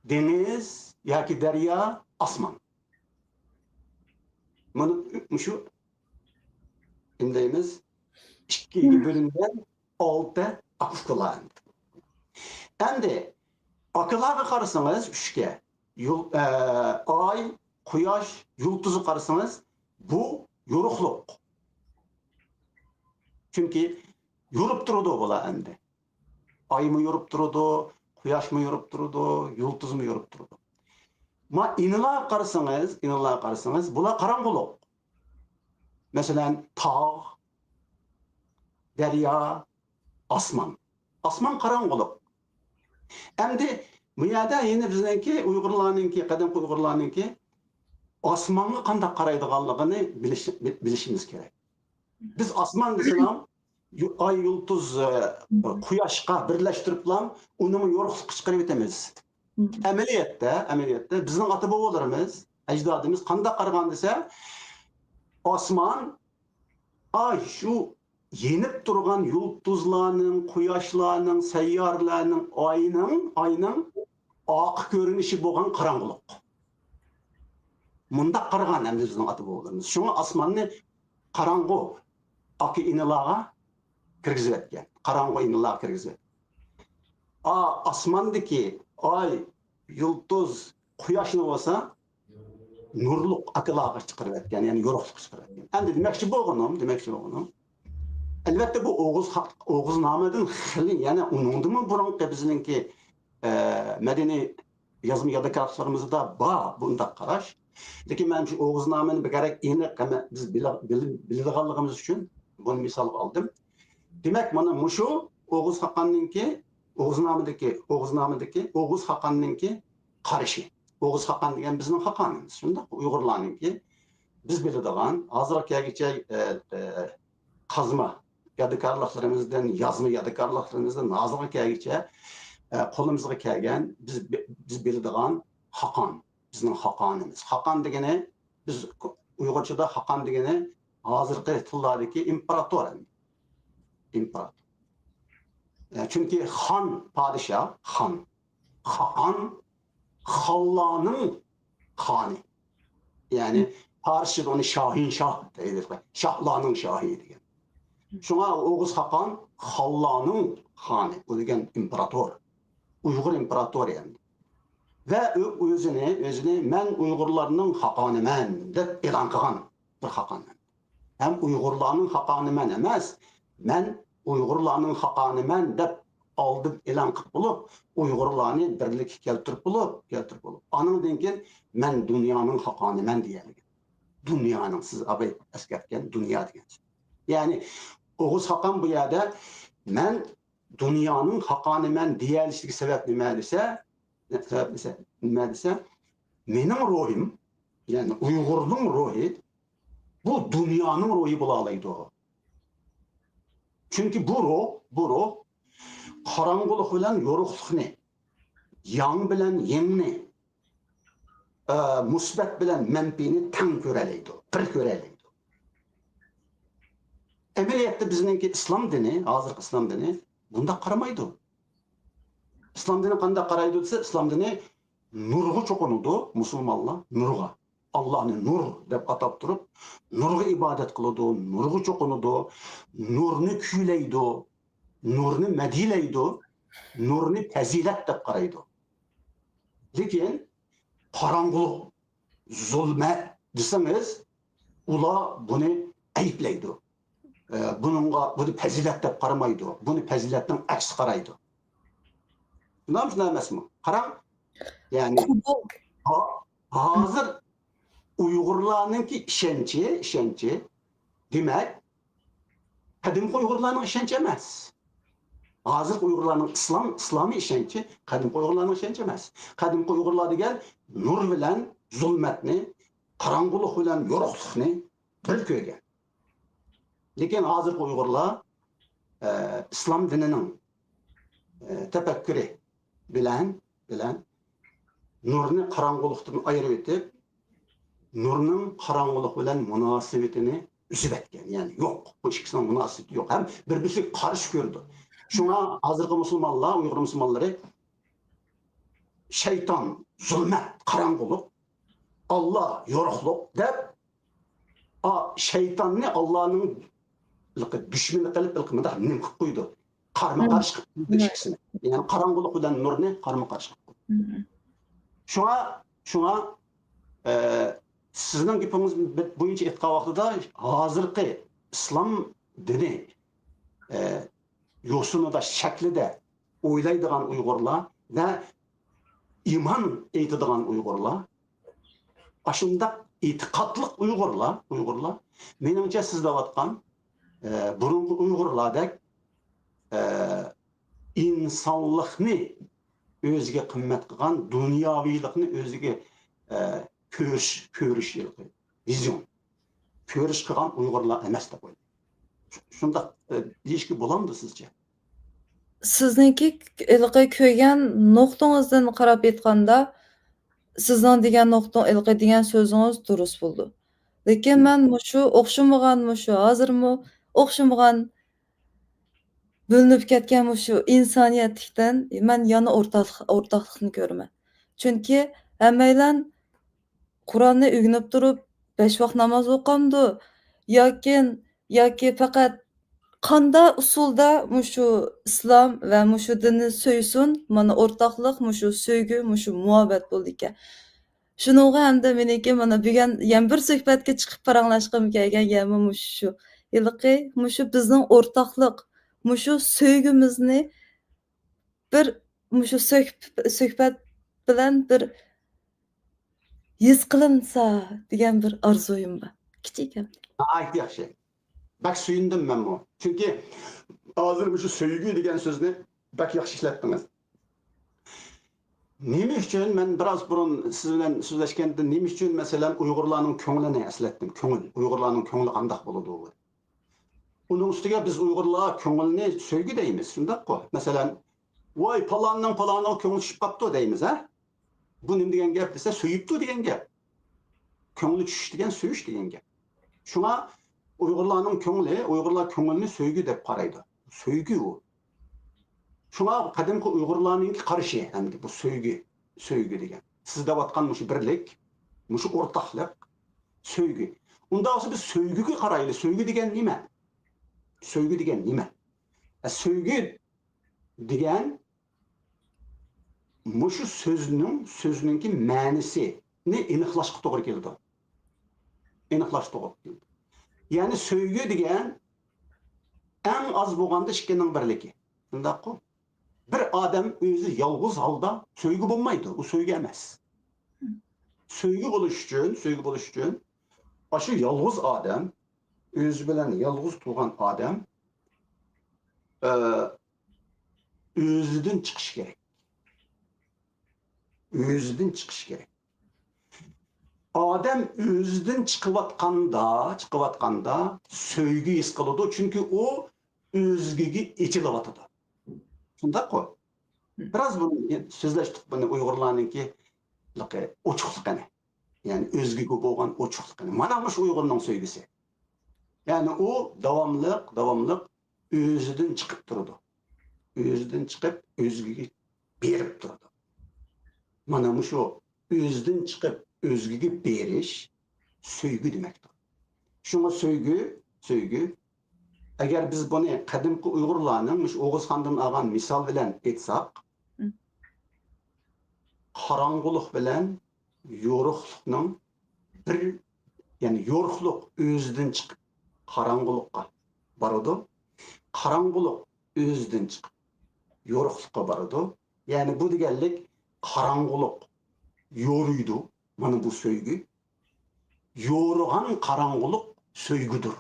deniz yoki daryo, osmon. Mana shu indaymiz 2ga bo'lingan 6 akılan. Endi akılarga qarasangiz 3ga ay, Quyosh, yulduzu qarasangiz bu yoruqluq. Çünkü yorup durdu ola endi. Ay mı yorup durdu, kuyaş mı yorup durdu, yıldız mı yorup durdu. Ma inila qarsanız, bula qarangılık. Mesela tağ, derya, asman. Asman qarangılık. Endi bu yerda yine bizniki Uyg'urlarninki, qadimki Uyg'urlarninki osmonga qanday qaraydiganligini bilishimiz kerak. Biz osmon desam, ay, yulduz, quyoshga birlashtirib bilan uni yorug'lik chiqarib etamiz. Amaliyotda bizning ota bobolarimiz, ajdodimiz qanday qaragan desa, osmon ay shu yenib turgan yulduzlarning, quyoshlarning, sayyoralarning, ayning oq ko'rinishi bo'lgan qorong'ulik. Munda qaragan endi bizning ota bobolarimiz. Shunga osmonni qorong'u oki inilarga kirgizib etgan. Qorong'u inilarga kirgizib. Osmondagi ay, yulduz, quyoshni bo'lsa nurluq aqlarga chiqarib etgan, ya'ni yorug'lik chiqarib etgan. Endi demoqchi bo'lganim, albatta bu Oğuzname'den xili, yani onundan burunqi bizningki madaniy yozma yodgorliklarımızda bor bundaq qarash. Lekin men shu Oğuzname'ni bekaraq aniq biz biladiganligimiz uchun buni misol oldim. Demak, mana mushu Oğuz Haqqonninki Oğuz Haqqonninki qarashi. Oğuz Haqqon degan bizning Haqqonimiz, shunda Uyg'urlarninki biz biladigan hozirgacha qazma yadigarlıklarımızdan, yazma yadigarlıklarımızdan nazırga kelgicha qo'limizga kelgan biz biladigan Haqqon, bizning Haqqonimiz. Haqqon degani biz Uyg'urchada Haqqon degani hozirgi tillardagi imperator. Çünkü xon podshoh, Haqqon Xallanın xoni. Yani Farsçada onu Şahinşah deyilir. Şahlanın şahi degan. Şuna Oğuz Haqqon Xallanın xoni, bu degan imperator. Uyg'ur imperator yani. Ve özünü men Uyg'urlarning Haqqoniman deb e'lon qilgan bir Haqqon. Hem Uyg'urlarning Haqqoniman emas, men Uyg'urlarning Haqqoniman deb oldib e'lon qilib bo'lib, Uyg'urlarni birlik keltirib bo'lib. Anandan keyin men dunyoning Haqqoniman deyilgan. Dunyoning, siz abay eskartgan dunyo degan. Yani Oğuz Haqqon bu yerda men dunyoning Haqqoniman deyilishligi sabab nima desa, mening ruhim, yani Uyg'urning ruhi bu dunyoning ruhi bo'la oladi. Çünkü bu ruh qorong'ulik bilan yorug'likni, yang bilan yengni, musbat bilan manfini tang ko'ralaydi, bir ko'ralaydi. Amaliyotda bizningki islom dini, hozirgi islom dini bunda qaramaydi. Islom dini qanday qaraydi desa, islom dini nurga cho'qinadi, musulmonlar nurga. Allah'ni nur deb atab turib, nurga ibodat qiladi, nurga cho'qinadi, nurni kuylaydi, nurni madiylaydi, nurni fazilat deb qaraydi. Lekin qorong'ulik, zulmat desangiz, ular buni ayiblaydi. Buni fazilat deb qaramaydi, buni fazilatdan aks qaraydi. Shunday emasmi? Qarang, ya'ni hozir Uyg'urlarninki ishonchi, demak, qadimgi Uyg'urlarning ishonchi emas. Hozir Uyg'urlarning islomiy ishonchi qadimgi Uyg'urlarning ishonchi emas. Qadimgi Uyg'urlar degan nur bilan zulmatni, qorong'ulik bilan yorug'likni bir ko'rgan. Lekin hozirgi Uyg'urlar islom dinining tafakkuri bilan nurni qorong'ulikdan ayirib etib, nurning qorong'ulik bilan munosabatini uzib etgan. Yani yok, bu ikisining munosabati yo'q. Ham bir-biriga qarshi ko'rdi. Shunga hozirgi musulmonlar, Uyg'ur musulmonlari shayton, zulmat, qorong'ulik, Allah yorug'lik deb shaytonni Allohning düşmanı qilib ilqimida nim qilib qo'ydi. Qarama-qarshi qilib ikisini. Yani qorong'ulik bilan nurni qarama-qarshi qilib qo'ydi. Shunga sizning gapingiz bo'yicha aytgan vaqtida hozirgi islom dini yosunu da şekli de oylaydigan Uygurlar ve iman eytidigan Uygurlar, aşında itikatlık Uygurlar, menimce siz davatkan burungu Uygurlardek insanlıkni özüge kıymet kılgan, dünyavilikni özüge körüş yılgı, vizyon, körüş kılgan Uygurlar emes de koydu. Şunda deyişki bulamdı sizce? Sizningki ilg'i ko'ygan nuqtangizdan qarab aytganda, sizning degan nuqta ilg'i degan so'zingiz durust bo'ldi. Lekin men mushu o'xshamagan mushu hozirmi o'xshamagan bo'linib ketgan mushu insoniyatlikdan men yana o'rtoqlikni ko'raman. Chunki hammaylar Qur'onni o'rganib turib 5 vaqt namoz o'qamdi yoki faqat qanda usulda mushu islom va mushu dinni so'ysin, mana o'rtoqlik, mushu sevgi, mushu muhabbat bo'ldi ekan. Shuningga hamda meniki mana bugun yana bir suhbatga chiqib paranglashqim kelgan yana mushu. Ilqi mushu bizning o'rtoqlik, mushu sevgimizni bir mushu suhbat bilan bir his qilinsa degan bir orzuyim bor. Kichik ham. Ait yaxshi. Bak suyundim ben bu. Çünkü ağzım şu söygü degen sözünü bak yaxşı işlettiniz. Nemi üçün ben biraz burun sizden sözleşkende nemi üçün mesela Uygurlarning ko'nglini eslettim. Uygurlarning ko'ngli qandaq bo'ladi. Onun üstüge biz Uygurlar ko'nglini söygü deymiz. Şundaq-ku. Mesela vay palanning ko'ngli tushib qapti deymiz, ha? Bu nima degan gap desa, söyüpti degan gap. Ko'ngli tushish degan söyish degan gap. Şuna Uygurlarning Uygurlar ko'nglini söygü deb qaraydi. Söygü o. Şuna qadimki Uygurlarning qarashi hamdi bu söygü degan. Siz davatgan mushu birlik, mushu o'rtoqlik, söygü. Unda olsa biz söygüga qaraylik. Söygü degan nima? Söygü degan nima? Söygü degan mushu so'zninki ma'nisini aniqlashga to'g'ri keldi. Yani söygü degan en az bo'lganda ikkining birligi. Shundaq-ku. Bir adam o'zi yolg'iz holda söygü bo'lmaydi. U söygü emas. Söygü bo'lish uchun shu yolg'iz odam, o'zi bilan yolg'iz turgan odam o'zidan chiqish kerak. Adam özüden çıkıvatkanda söygü his kılıdı. Çünkü o özgüge içilevatıdı. Şundaq-ku. Biraz bunu sözleştik bunu Uygurlarninki oçuqluk ana. Yani özgüge bo'lgan oçuqluk ana. Mana bu Uygurning söygüsü. Yani o davamlıq özüden çıkıp durdu. Özüden çıkıp özgüge berip durdu. Mana bu şu özüden çıkıp özgüge beriş söygü demektir. Şuna söygü eğer biz bunu qadimki Uygurlarning Oğuz Xondan olgan misol bilan aytsak, qarong'ulik bilan yo'riqlikning bir, yani yo'riqlik o'zidan chiqib qarong'ulikqa boradi. Qarong'ulik o'zidan chiqib yo'riqlikqa boradi. Yani bu deganlik qarong'ulik yo'ruydi. Mana bu söygü. Yo'rg'an qarong'ulik söygüdür.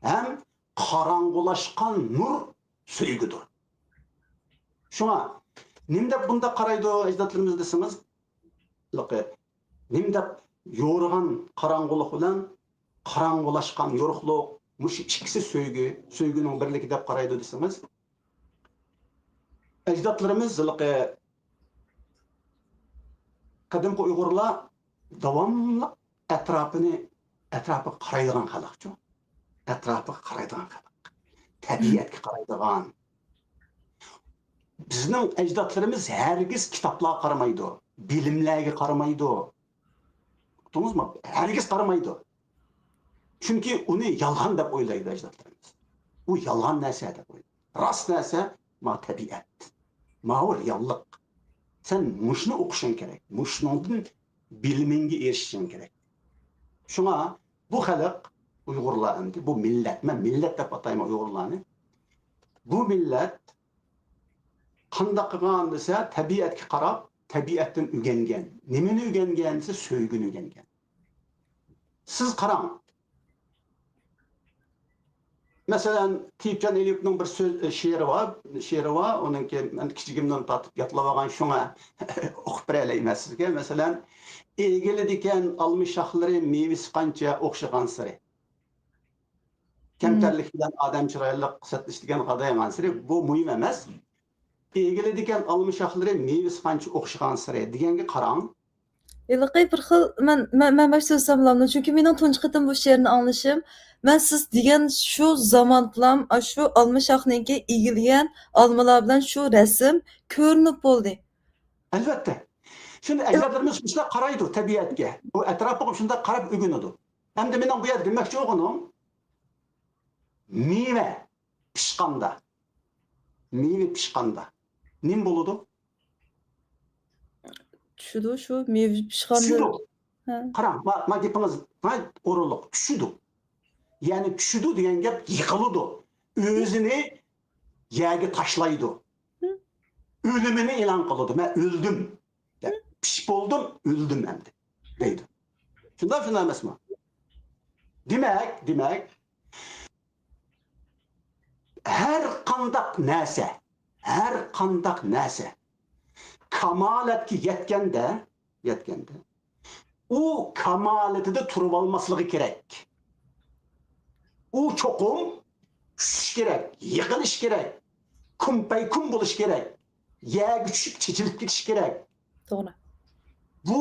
Hem qarong'ulaşkan nur söygüdür. Şuna nimde bunda qaraydi ecdatlarımız desiniz? Nimde yo'rg'an qarong'ulik bilan qarong'ulaşkan yo'riqlik, mush ikkisi söygüning birligi deb qaraydi desiniz? Ecdatlarımız qadimki Uygurlar davamlı etrafı qaraydigan xalq. Etrafı qaraydigan xalq. Tabiatga qaraydigan. Bizning ecdatlarımız hergiz kitaplarga qaramaydi, bilimlarga qaramaydi. Tutunuzmu? Hergiz qaramaydi. Çünkü onu yalgan deb o'ylaydi ecdatlarımız. Bu yalgan narsa deb o'ylaydi. Rost narsa ma tabiat. Ma reallik. Sen muşnu okuşun gerek. Muşnundan bilimine erişişin gerek. Şuna bu halk Uygurlar, bu millet, ben millet de patayım Uygurlarını. Bu millet qandaq qilgan desa, tabiatga qarab, tabiatdan o'rgangan. Nimani o'rgangan desa, so'ygini o'rgangan. Siz qarang. Masalan, Tiyipcan Eliyevning bir she'ri var, onunki men kichigimdan tatib yatlab olgan shunga o'qib beraylik emas sizga. Masalan, egilib ekan olma shoxlari mevasi qancha o'xshagan siri. Kamtarlik bilan odam chiroyli qisatishgan qadaygan siri bu muhim emas. Egilib ekan olma shoxlari mevasi qancha o'xshagan siri deganga qarang. Yılqay bir xil men baş söylesem bulamını çünkü mening tunji qitim bu she'rni anglashim men siz degan shu zamon bilan shu olma shoxniki egilgan olmalar bilan shu rasm ko'rinib bo'ldi. Albatta. Şimdi ajdodlarimiz shunday qaraydi tabiatga. Bu atrofiga shunday qarab o'rganadi. Hamda mening bu yerda demoqchi o'g'lim meva pishqanda nim bo'ladi? Shu meva pishqanda. Tushidi. Ha. Qarang, ma gapimiz o'rinliq tushidi. Ya'ni tushidi degan gap yiqiladi. O'zini yerga tashlaydi. O'limini e'lon qiladi. Men o'ldim. Pishib bo'ldim, o'ldim endi deydi. Shunday emasmi? Demak, her qandaq narsa kamalatga yetkanda u kamalatida turib olmasligi kerak. U cho'qim tushish kerak, yiqilish kerak, kun bo'lish kerak, yerga tushib chechilib ketish kerak. To'g'ri. Bu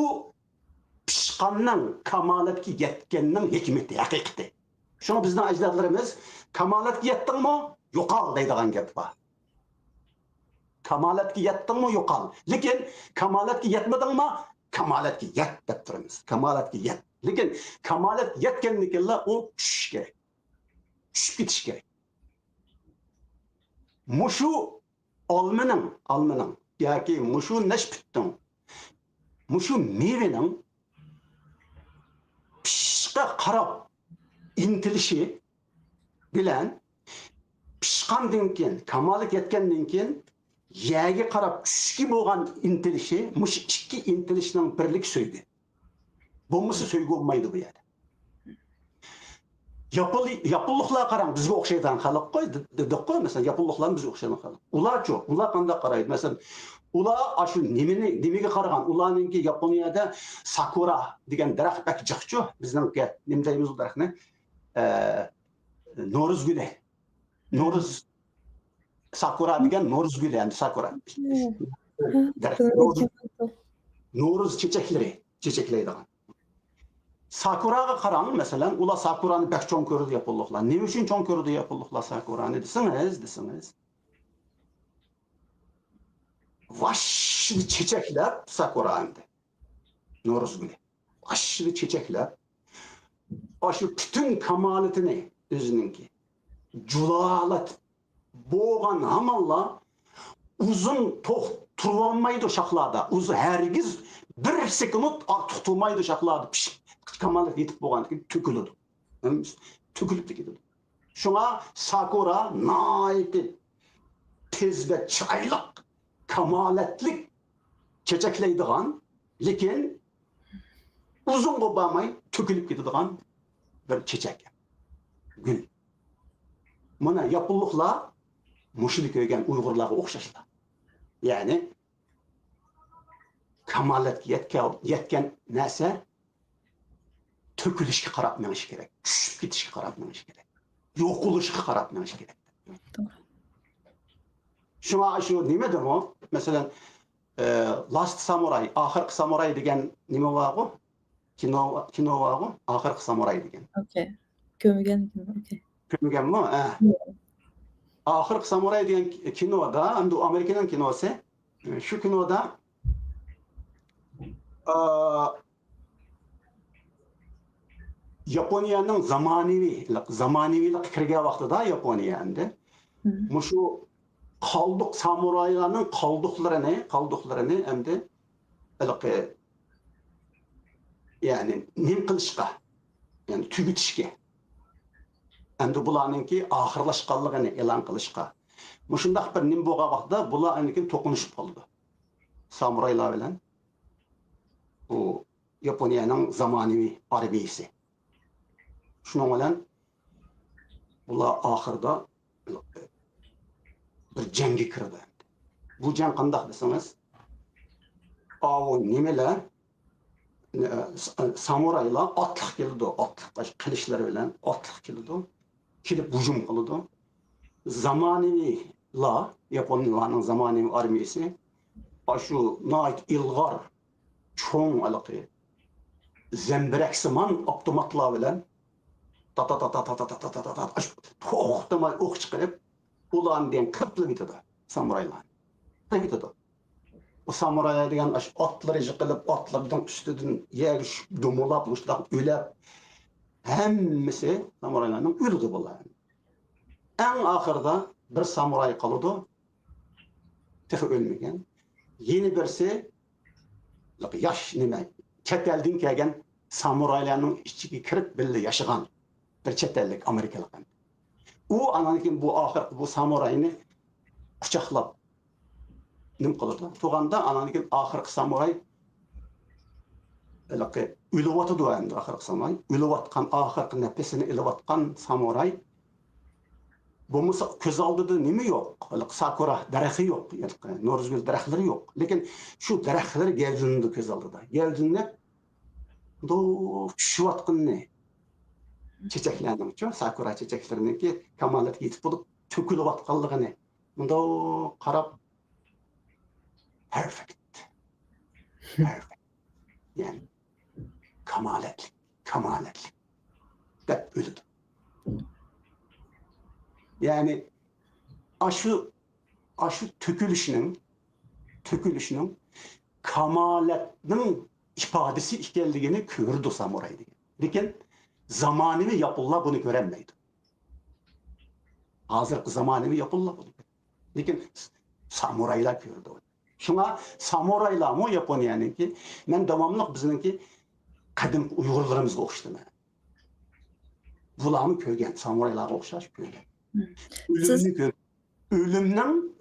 pishqanning kamalatga yetganning hikmati, haqiqati. Shuni bizning ajdodlarimiz kamalatga yetdingmi, yo'qol deydigan gap bor. Kamalatga yetdingmi, yo'qol. Lekin kamalatga yetmadingmi, kamalatga yet deb turamiz. Kamalatga yet. Lekin kamalat yetgandan keyin u tushish kerak. Tushib ketish kerak. Mushu olmaning yoki mushu nashputning mushu mevaning pishishga qarab intilishi bilan pishqandan keyin, kamolat yetgandan keyin yerga qarab tushishga bo'lgan intilishi, mush ikki intilishning birlik so'ydi. Bo'lmasa so'ygi bo'lmaydi bu yerda. Yapıllıqlar qarang, bizga o'xshaydigan xalq qo'y, dedik-ku, masalan, yapıllıqlar bizga o'xshagan xalq. Ular qanday qaraydi? Masalan, ular shu nimaga qaragan? Ularninki Yaponiyada sakura degan daraxt bak jiqchu, bizningki nima deymiz u daraxtni? No'ruz guli. No'ruz sakura degan no'ruz guli, endi sakura. No'ruz chechaklaydigan. Sakuraga qarang, masalan, ular sakurani bak cho'ng ko'rdi yapıllıqlar. Nima uchun cho'ng ko'rdi yapıllıqlar sakurani desangiz. Vashli chechaklar sakura endi. No'ruz guli. Vashli chechaklar. Shu butun kamolatini o'zininki julalat bo'lgan hamonlar uzun turib olmaydi shoxlarda. Hargiz bir sekund ortiq turmaydi shoxlarda. Kamalat yetib bo'lgandan keyin to'kiladi. To'kilib ketadi. Shunga sakura noiti tez va chiroyli kamalatlik chechaklaydigan, lekin uzun bo'lmay to'kilib ketadigan bir chechak. Gul. Mana yapıllıqlar mushuni ko'rgan Uyg'urlarga o'xshashlar. Ya'ni kamalatga yetgan narsa to'kilishga qarab menish kerak, tushib ketishga qarab menish kerak, yo'qolishga qarab menish kerak. Shunga shu nimadir-mi? Masalan, Last Samurai, oxirgi samuray degan nima bor-ku? Kino bor-ku? Oxirgi samuray degan. Okay. Ko'mganmi? Oxirgi samuray degan kinoda, endi Amerikaning kinosi, shu kinoda Yaponiyaning zamonaviylik kirgan vaqtida Yaponiya endi shu qoldiq samuraylarning qoldiqlarini endi ya'ni nim qilishga, ya'ni tugutishga, endi bularninki oxirlashganligini e'lon qilishga, Muşundaq bir nim bolğan wagtda bular anikin toqunuşup qaldı. Samuraylar bilen bu Yaponiyanın zamanivi arbiyesi. Şunun bilen bular ahırda bir jengi kirdi. Bu jang qandaq desangiz, o nimeler samuraylar atliq keldi, atliq qilishlar bilan atliq keldi. Kelib hujum qildi. Zamanivilar, Yaponlarning zamanivi armiyasi şu nait ilgar çoğun alaqı zembireksimon avtomatlar bilan ta ta ta ta ta ta ta ta ta ta ta to'xtamay o'q chiqarib ulardan qirqilib ketadi samuraylar. Ketadi. O samuraylar degan otlar yiqilib otlardan ustidan yer dumulab ushlab o'lab hammasi samuraylarning o'ldi bular. En ahırda bir samuray qoladi. Tefi ölmegen. Yeni birisi yaş nima chet eldan kelgan samuraylarning ichiga kirib birga yashagan bir chet ellik amerikalik. U ananikin bu ahir bu samurayni quchoqlab nim qiladi. Tug'anda ananikin ahirgi samuray o'lyotdi endi ahirgi samuray. O'layotgan ahirgi nafasini ilayotgan samuray bu köz aldığı nimi yok. Sakura daraxı yok. Noruzgül daraxları yok. Lekin şu daraxları geldiğinde köz aldığı. Geldiğinde do şu atqın ne? Çiçeklerden uçuyor. Sakura çiçeklerinin ki kamalat yetip bulup tökülüp atqanlığı ne? Bunda qarab perfect. Perfect. Yani kamaletlik. Kamaletlik. Hep öldü. Yani aşı tökülüşünün kamaletinin ifadesi işgeldiğini gördü samuray degan. Lekin zamanıvi yapılla bunu göremeydi. Hazırki zamanıvi yapılla bunu. Lekin samuraylar gördü. Şuna samuraylar mı Yaponiyanınki, men devamlı bizninki kadim Uygurlarımızga o'xshaydi. Bularni ko'rgan, samuraylarga o'xshash ko'rgan. Ölümden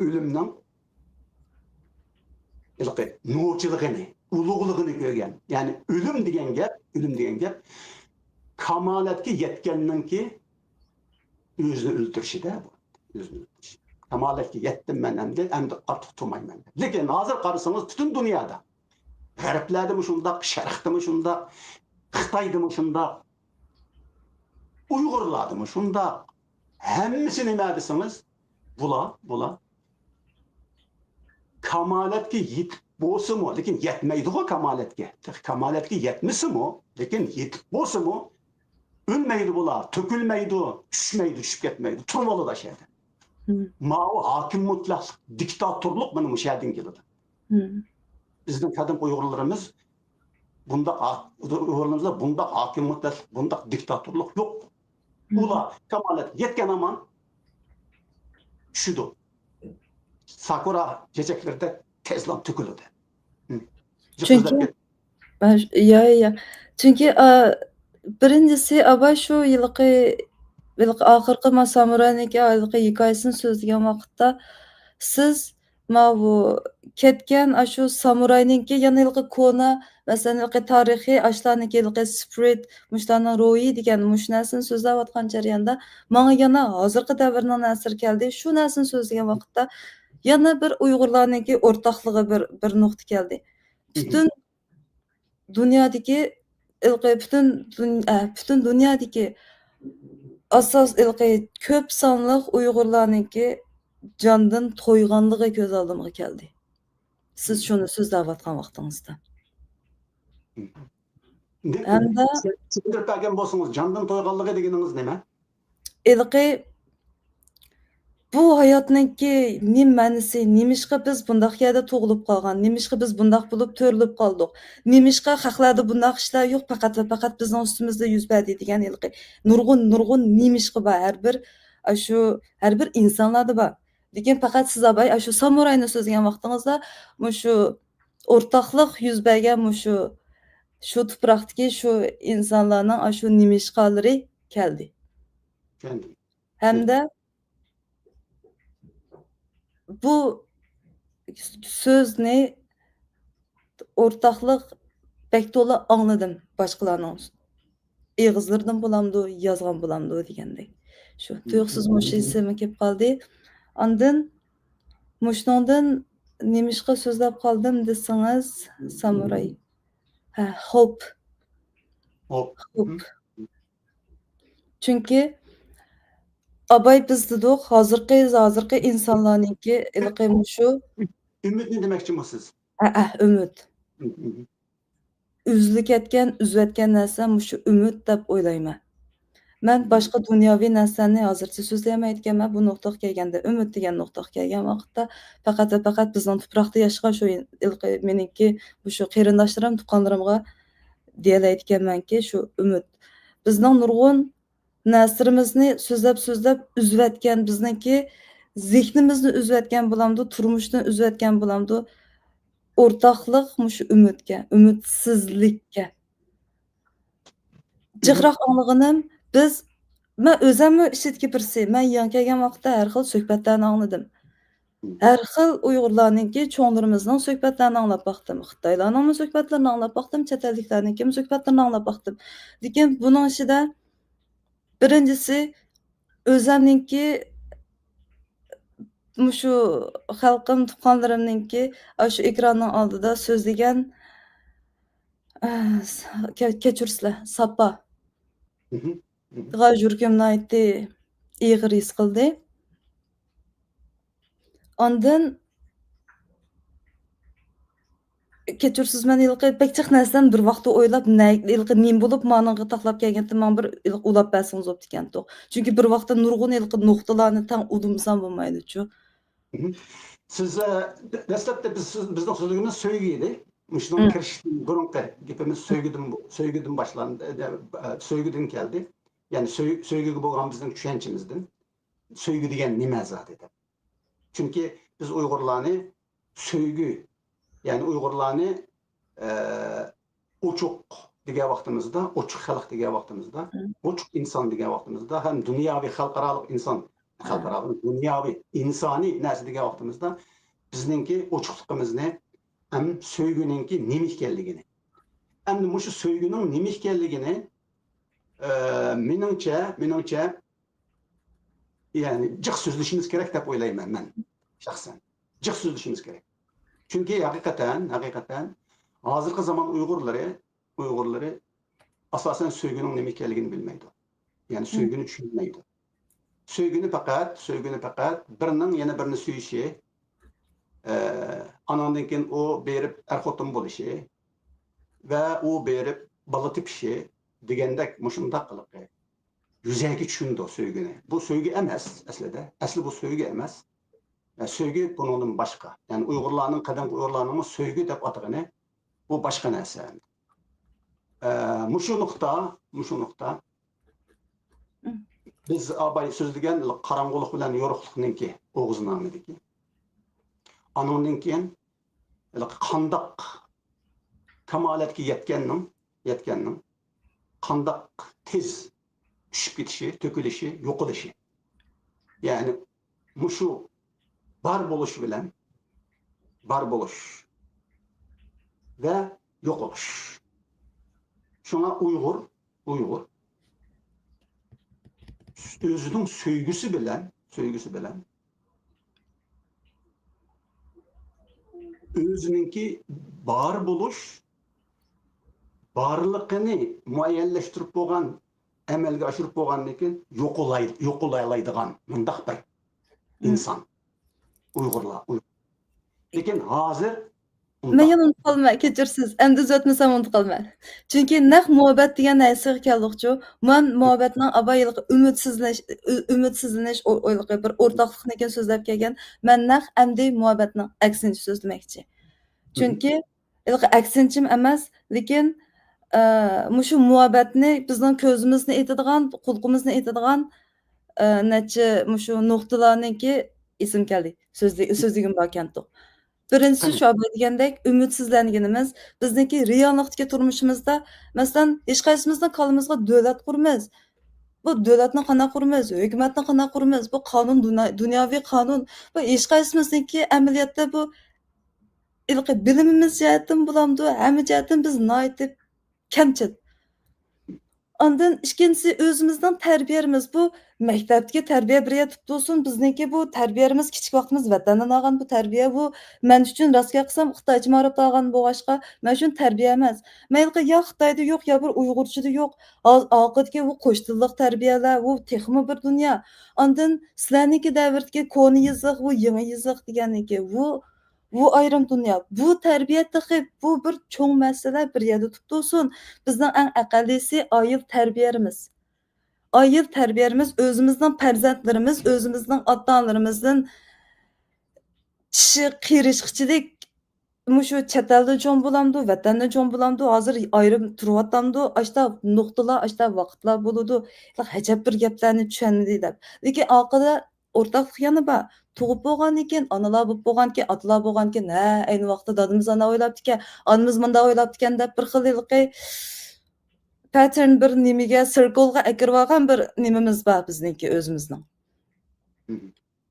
no'chiligini, ulug'ligini ko'rgan. Yani ölüm degan gap kamalatga yetgandan ki o'zini o'ldirishida bu. O'zini o'ldirish. Kamalatga yetdim men endi ortiq turmayman. Lekin hozir qarasangiz butun dunyoda g'arblardami shundaq, sharqdami shundaq, Xitoydami shundaq, Uyg'urlardami shundaq, hammasi nima desamiz, bular kamalatga yetib bo'lsa-mu, lekin yetmaydi-ku kamalatga. Kamalatga yetmisi-mu, lekin yetib bo'lsa-mu, ölmeydi bular, tökülmeydi, düşüp ketmeydi, turmalı da şeydi. Mao hakim mutlak, diktatörlük benim şeyden geldi. Bizim kadın Uygurlarımız Uygurlarımızda bunda hakim mutlak, bunda diktatörlük yok. Ula kamalat yetken aman şudu. Sakura çiçeklerde tezlan tökülüdü. Çünkü Çünkü birincisi aba şu yılki ahırkı Masamuray'niki aylıkı hikayesini sözleyen vakitte siz bu ketken şu samuray'niki yana yılki kona mesela yılki tarihi aşlar'niki yılki spirit muşlarının ruhi degen muş narsini sözlep atkan jarayonda manga yana hazırkı davrının asır geldi. Şu narsini sözleyen vakitte yana bir Uygurlar'niki ortaklığı bir nokta geldi. Bütün dünyadaki bütün dünyadaki asas köp sanlıq Uygurlarnınki candan toyğanlığı göz aldımğa geldi. Siz şunu sözləp atqan vaxtınızda. Hem de Sizler bergen bolsunuz, candan toyğanlığı degeniniz neme? Bu hayatınki nim mənisi, nimişqa biz bundaq yerdə toğulub qalğan, nimişqa biz bundaq bulub törülüb qaldıq, nimişqa xalqlarda bundaq işlər yox, faqat bizning ustimizda yuz berdi degan nurg'un nimişqa bor, har bir insonlarda bor. Lekin faqat siz abay shu samurayni so'zlagan vaqtingizda shu o'rtaqlik yuz bergan shu tuproqdagi shu insonlarning shu nimişqalari keldi. Hamda bu so'zni o'rtaqliq bek to'la angladim boshqalarning eg'izlaridan bo'lamdi, yozgan bo'lamdi degandek. Shu tuyuqsiz mush esimga kelib qoldi. Ondan mushningdan nemishqa so'zlab qoldim desangiz, samuray. Ha, hope. Hop. Hope. Chunki Abay biz dedik, hozirgi insonlarningki ilqi shu Ümit ne demekçi bu siz? umid. Hı, hı, hı. Üzülü ketgan, üzüvetgan narsa mushu umid deb o'ylayman. Men boshqa dunyoviy narsani hozircha so'zlamayotganman. Bu nuqtaga kelganda, umid degan nuqtaga kelgan vaqtda faqat va faqat bizning tuproqda yashagan shu ilqi meningki shu qarindoshlarim, tuqqanlarimga deyayotganmanki, shu umid. Bizning nurg'un narsalarimizni so'zlab uzayotgan, bizningki zehnimizni uzayotgan bo'lamdi, turmushni uzayotgan bo'lamdi. O'rtaqliq mushu umidga, umidsizlikka. Jiqroq anlig'inim biz men o'zimni ishitki birsi, men yan kelgan vaqtda har xil suhbatlarni angladim. Har xil Uyg'urlarningki cho'nglarimizning suhbatlarini anglab baqdim. Xitoylarning suhbatlarini anglab baqdim, chet elliklarningki suhbatlarini anglab baqdim. Lekin buning ichida birinchisi o'zimningki mushu xalqim, tuqqanlarimningki shu ekranning oldida so'zlagan kechirsizlar, sapa. Hı hı. G'a yuragimni aytdi, ig'ir his qildi. Ondan kechirsiz men ilqi bek jiq narsadan bir vaqtda o'ylab, ilqi nim bo'lib maningga taqlab kelganda men bir ulab bersangiz bo'pti ekan to'q. Chunki bir vaqtda nurg'un ilqi nuqtalarni tang udumsam bo'lmaydi-chu. Hı hı. Siz dastlabda bizning so'zligimiz söygüydi. Muşunun kirishdan burunqi gapimiz söygüdün başlandı, söygüdün keldi. Yani söygüge bo'lgan bizning tushunchimizdan söygü degan nima zot edi. Chunki biz Uyg'urlarni söygü, yani Uyg'urlarni ochiq degan vaqtimizda, ochiq xalq degan vaqtimizda, ochiq inson degan vaqtimizda ham dunyoviy xalqaro inson, dunyoviy insoniy narsa degan vaqtimizda bizningki ochiqligimizni ham söygüningki nima ekanligini. Endi mushu söygüning nima ekanligini meningcha yani jiq so'zlashimiz kerak deb o'ylayman men shaxsan. Jiq so'zlashimiz kerak. Chunki haqiqatan hozirgi zamon Uyg'urlari asosan söygünün nima ekanligini bilmaydi. Yani söygünü tushunmaydi. Söygünü faqat birinin yana birini suyishi, anandan keyin o berib er-xotin bo'lishi va u berib bola tepishi degandek mushundaq qilib yuzaki tushundi söygüni. Bu söygü emas aslida. Asli bu söygü emas. Söygü bundan boshqa. Yani Uyg'urlarning qadimgi Uyg'urlarning söygü deb atagani bu boshqa narsa. Mushu nuqta biz abay so'zlagan qarong'ulik bilan yorug'likninki o'g'iznamidiki. Anondan keyin qandaq kamolatga yetganning qandaq tez tushib ketishi, to'kilishi, yo'qolishi. Yani mushu bar bo'lish va yo'qolish. Şuna Uyg'ur özünün söygüsü bilen özününki bar buluş, barlıqını muayyenleştirip boğan, emelge aşırıp boğandan keyin yo'qolaydigan mundaq bir insan. Uyg'urlar. Lekin hozir Men yana unutib qolma, kechirsiz. Endi uzatmasam unutib qolma. Chunki naq muhabbat degan narsaga keldik-chu. Men muhabbatning abayliq umidsizlanish o'yliqi bir o'rtoqlikni ekan so'zlab kelgan. Men naq endi muhabbatning aksini so'zlamoqchi. Chunki ilqi aksinchim emas, lekin mushu muhabbatni bizning ko'zimizni etadigan, qulqimizni etadigan necha mushu nuqtalarningki esim keldi. So'zligim bor ekan-ku. Birinchisi shu degandek umidsizlanganimiz bizniki reallikdagi turmushimizda masalan hech qaysimizning qo'limizga davlat quramiz. Bu devletni qana kurmaz, hükümetni qana kurmaz. Bu kanun, dünyavi kanun. Bu iş qaysımızniki ameliyatda bu ilqi bilimimiz jihatdan bulamdı, hamma jihatdan biz naytib kamchil. Ondan ikkinchisi o'zimizning tarbiyamiz. Bu maktabga tarbiya beryapti bo'lsin, bizniki bu tarbiyamiz kichik vaqtimiz vatandan olgan bu tarbiya bu men uchun rostga qilsam Xitoycha ma'rif olgan bo'lg'achqa men uchun tarbiya emas. Mayli yo Xitoyda yo'q, yo bir Uyg'urchada yo'q. Oqibatga bu qo'sh tillik tarbiyalar, bu texmi bir dunyo. Ondan sizlarniki davrdagi koni yiziq, bu yangi yiziq deganniki, bu ayrim dünya. Bu terbiye tıkı, bu bir çoğun mesele bir yerde tutulsun. Bizden en aqallisi ayıl terbiyemiz. Ayıl terbiyemiz özümüzden perzentlerimiz, özümüzden ata-analarımızdan kişi qiyirishchilik mushu chet elda jo'n bo'lamdi, vatanda jo'n bo'lamdi, hozir ayrim turyotamdi, ashta nuqtalar, ashta vaqtlar bo'ladi. Hajab bir gaplarni tushunadi deb. Lekin orqada o'rtaqlik yana bor. Tug'ib bo'lgandan keyin, onalar bo'lib bo'lgandan, otalar bo'lgandan keyin, ha, ayni vaqtda dadimiz ana o'ylabdi ekan, onamiz munda o'ylabdi ekan deb bir xil pattern bir nimaga, circle'ga akirib olgan bir nimamiz bor bizniki o'zimizning.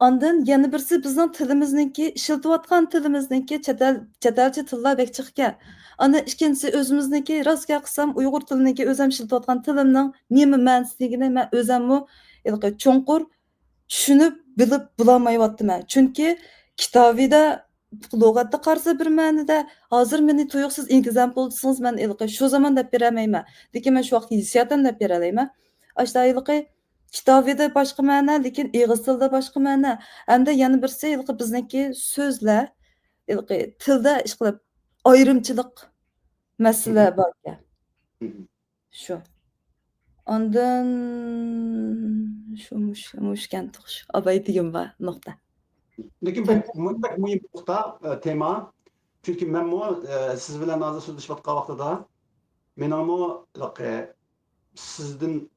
Ondan yana birisi bizning tilimizniki, ishlatayotgan tilimizniki chet elcha tillar bek chiqqan. Ana ikkinchisi o'zimizniki, rostga qilsam Uyg'ur tiliniki o'zim ishlatayotgan tilimning nima ma'nosligini men o'zimmi cho'nqur tushunib, bilib bulolmayapman. Chunki kitobida lug'atda qarsa bir ma'noda, hozir meni tuyuqsiz example desangiz men shu zamon deb beramayman. Lekin men shu vaqt hissiyatan deb beralayman. Ashta kitobida boshqa ma'no, lekin ig'iz tilida boshqa ma'no. Hamda yana birisi bizniki so'zlar, tilda ish qilib ayrimchilik masala bor ekan. Shu. Ondan mushkan tuğuş. Abaydigim var nokta. Lekin bir muhim nokta tema. Çünkü men siz bilan hozir so'zlashayotgan vaqtida men sizdan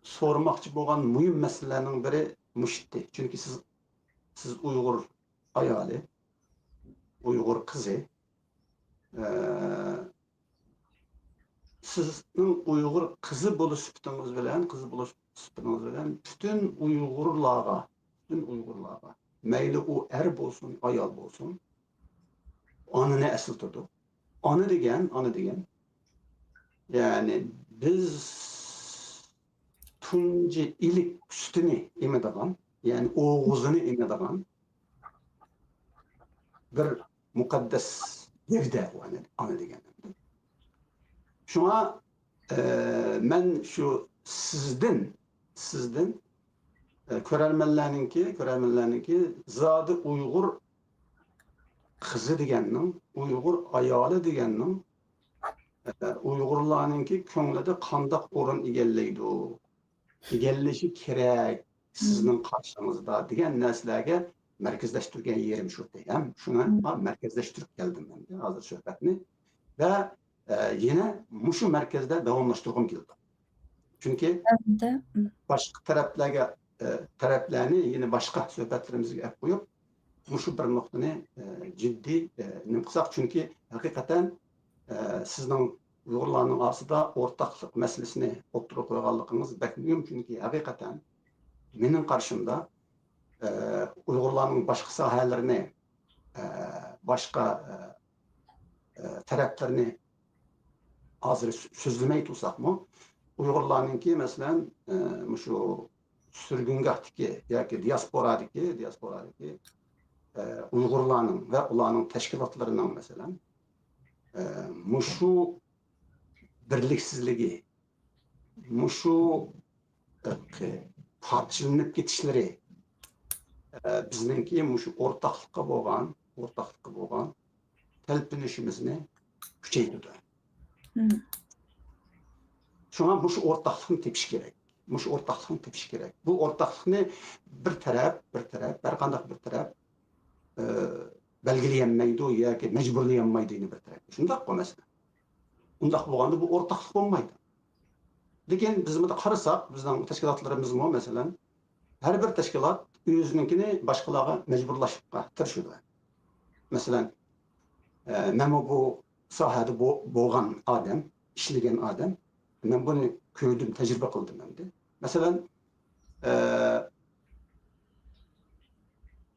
sormoqchi bo'lgan muhim masalalarning biri mushti. Çünkü siz Uyg'ur ayoli, Uyg'ur qizi, sizning Uyg'ur qizi bo'lish sifatingiz bilan bütün Uyg'urlarga mayli u er bo'lsin, ayol bo'lsin, onini asl turdi. Ona degan, yani biz tunji ilik üstünü emadigan, yani o'g'izini emadigan bir muqaddas gavda ona degan. Şuna men şu sizden ko'rarmanlarninki zodi Uyg'ur qizi deganning, Uyg'ur ayoli deganning Uyg'urlarninki ko'nglida qandoq o'rin egallashi kerak sizning qarshingizda degan narsalarga markazlashtirgan yerim shu ham. Shuni markazlashtirib keldim men hozir suhbatni va yine mushu markazda davomlashtirgim keldi. Çünkü başka taraflarni yine başka suhbatlarimizga olib qo'yib, mushu bir nuqtani jiddiy nima qilsak, chunki haqiqatan sizning Uyg'urlarning orasida o'rtaqlik masalasini o'tirib qo'yganligingiz bak muhim, chunki haqiqatan mening qarshimda Uyg'urlarning boshqa sohalarini, boshqa taraflarini hozir so'zlamay tursakmı, Uyg'urlarninki masalan shu surgungohdagi yoki diasporadagi Uyg'urlarning va ularning tashkilotlarining masalan shu birliksizligi, shu parchalanib ketishlari bizningki shu o'rtaqlikqa bo'lgan talpinishimizni kuchaytirdi. Şuna bu ortaklıkını tepiş gerek. Bu ortaklıkını bir taraf, berkandak bir taraf belgileyemeydi ya ki mecburlayemeydi bir taraf. Şundak o mesela. Undak bolganda bu ortaklık olmaydı. Lekin biz bunu qarasak, bizning teşkilatlarımız mesela her bir teşkilat özüninkini başkalarga mecburlaşıp tirişidi. Mesela men bu sahada bo'lgan odam, ishlagan odam, men buni ko'rdim, tajriba qildim endi. Mesela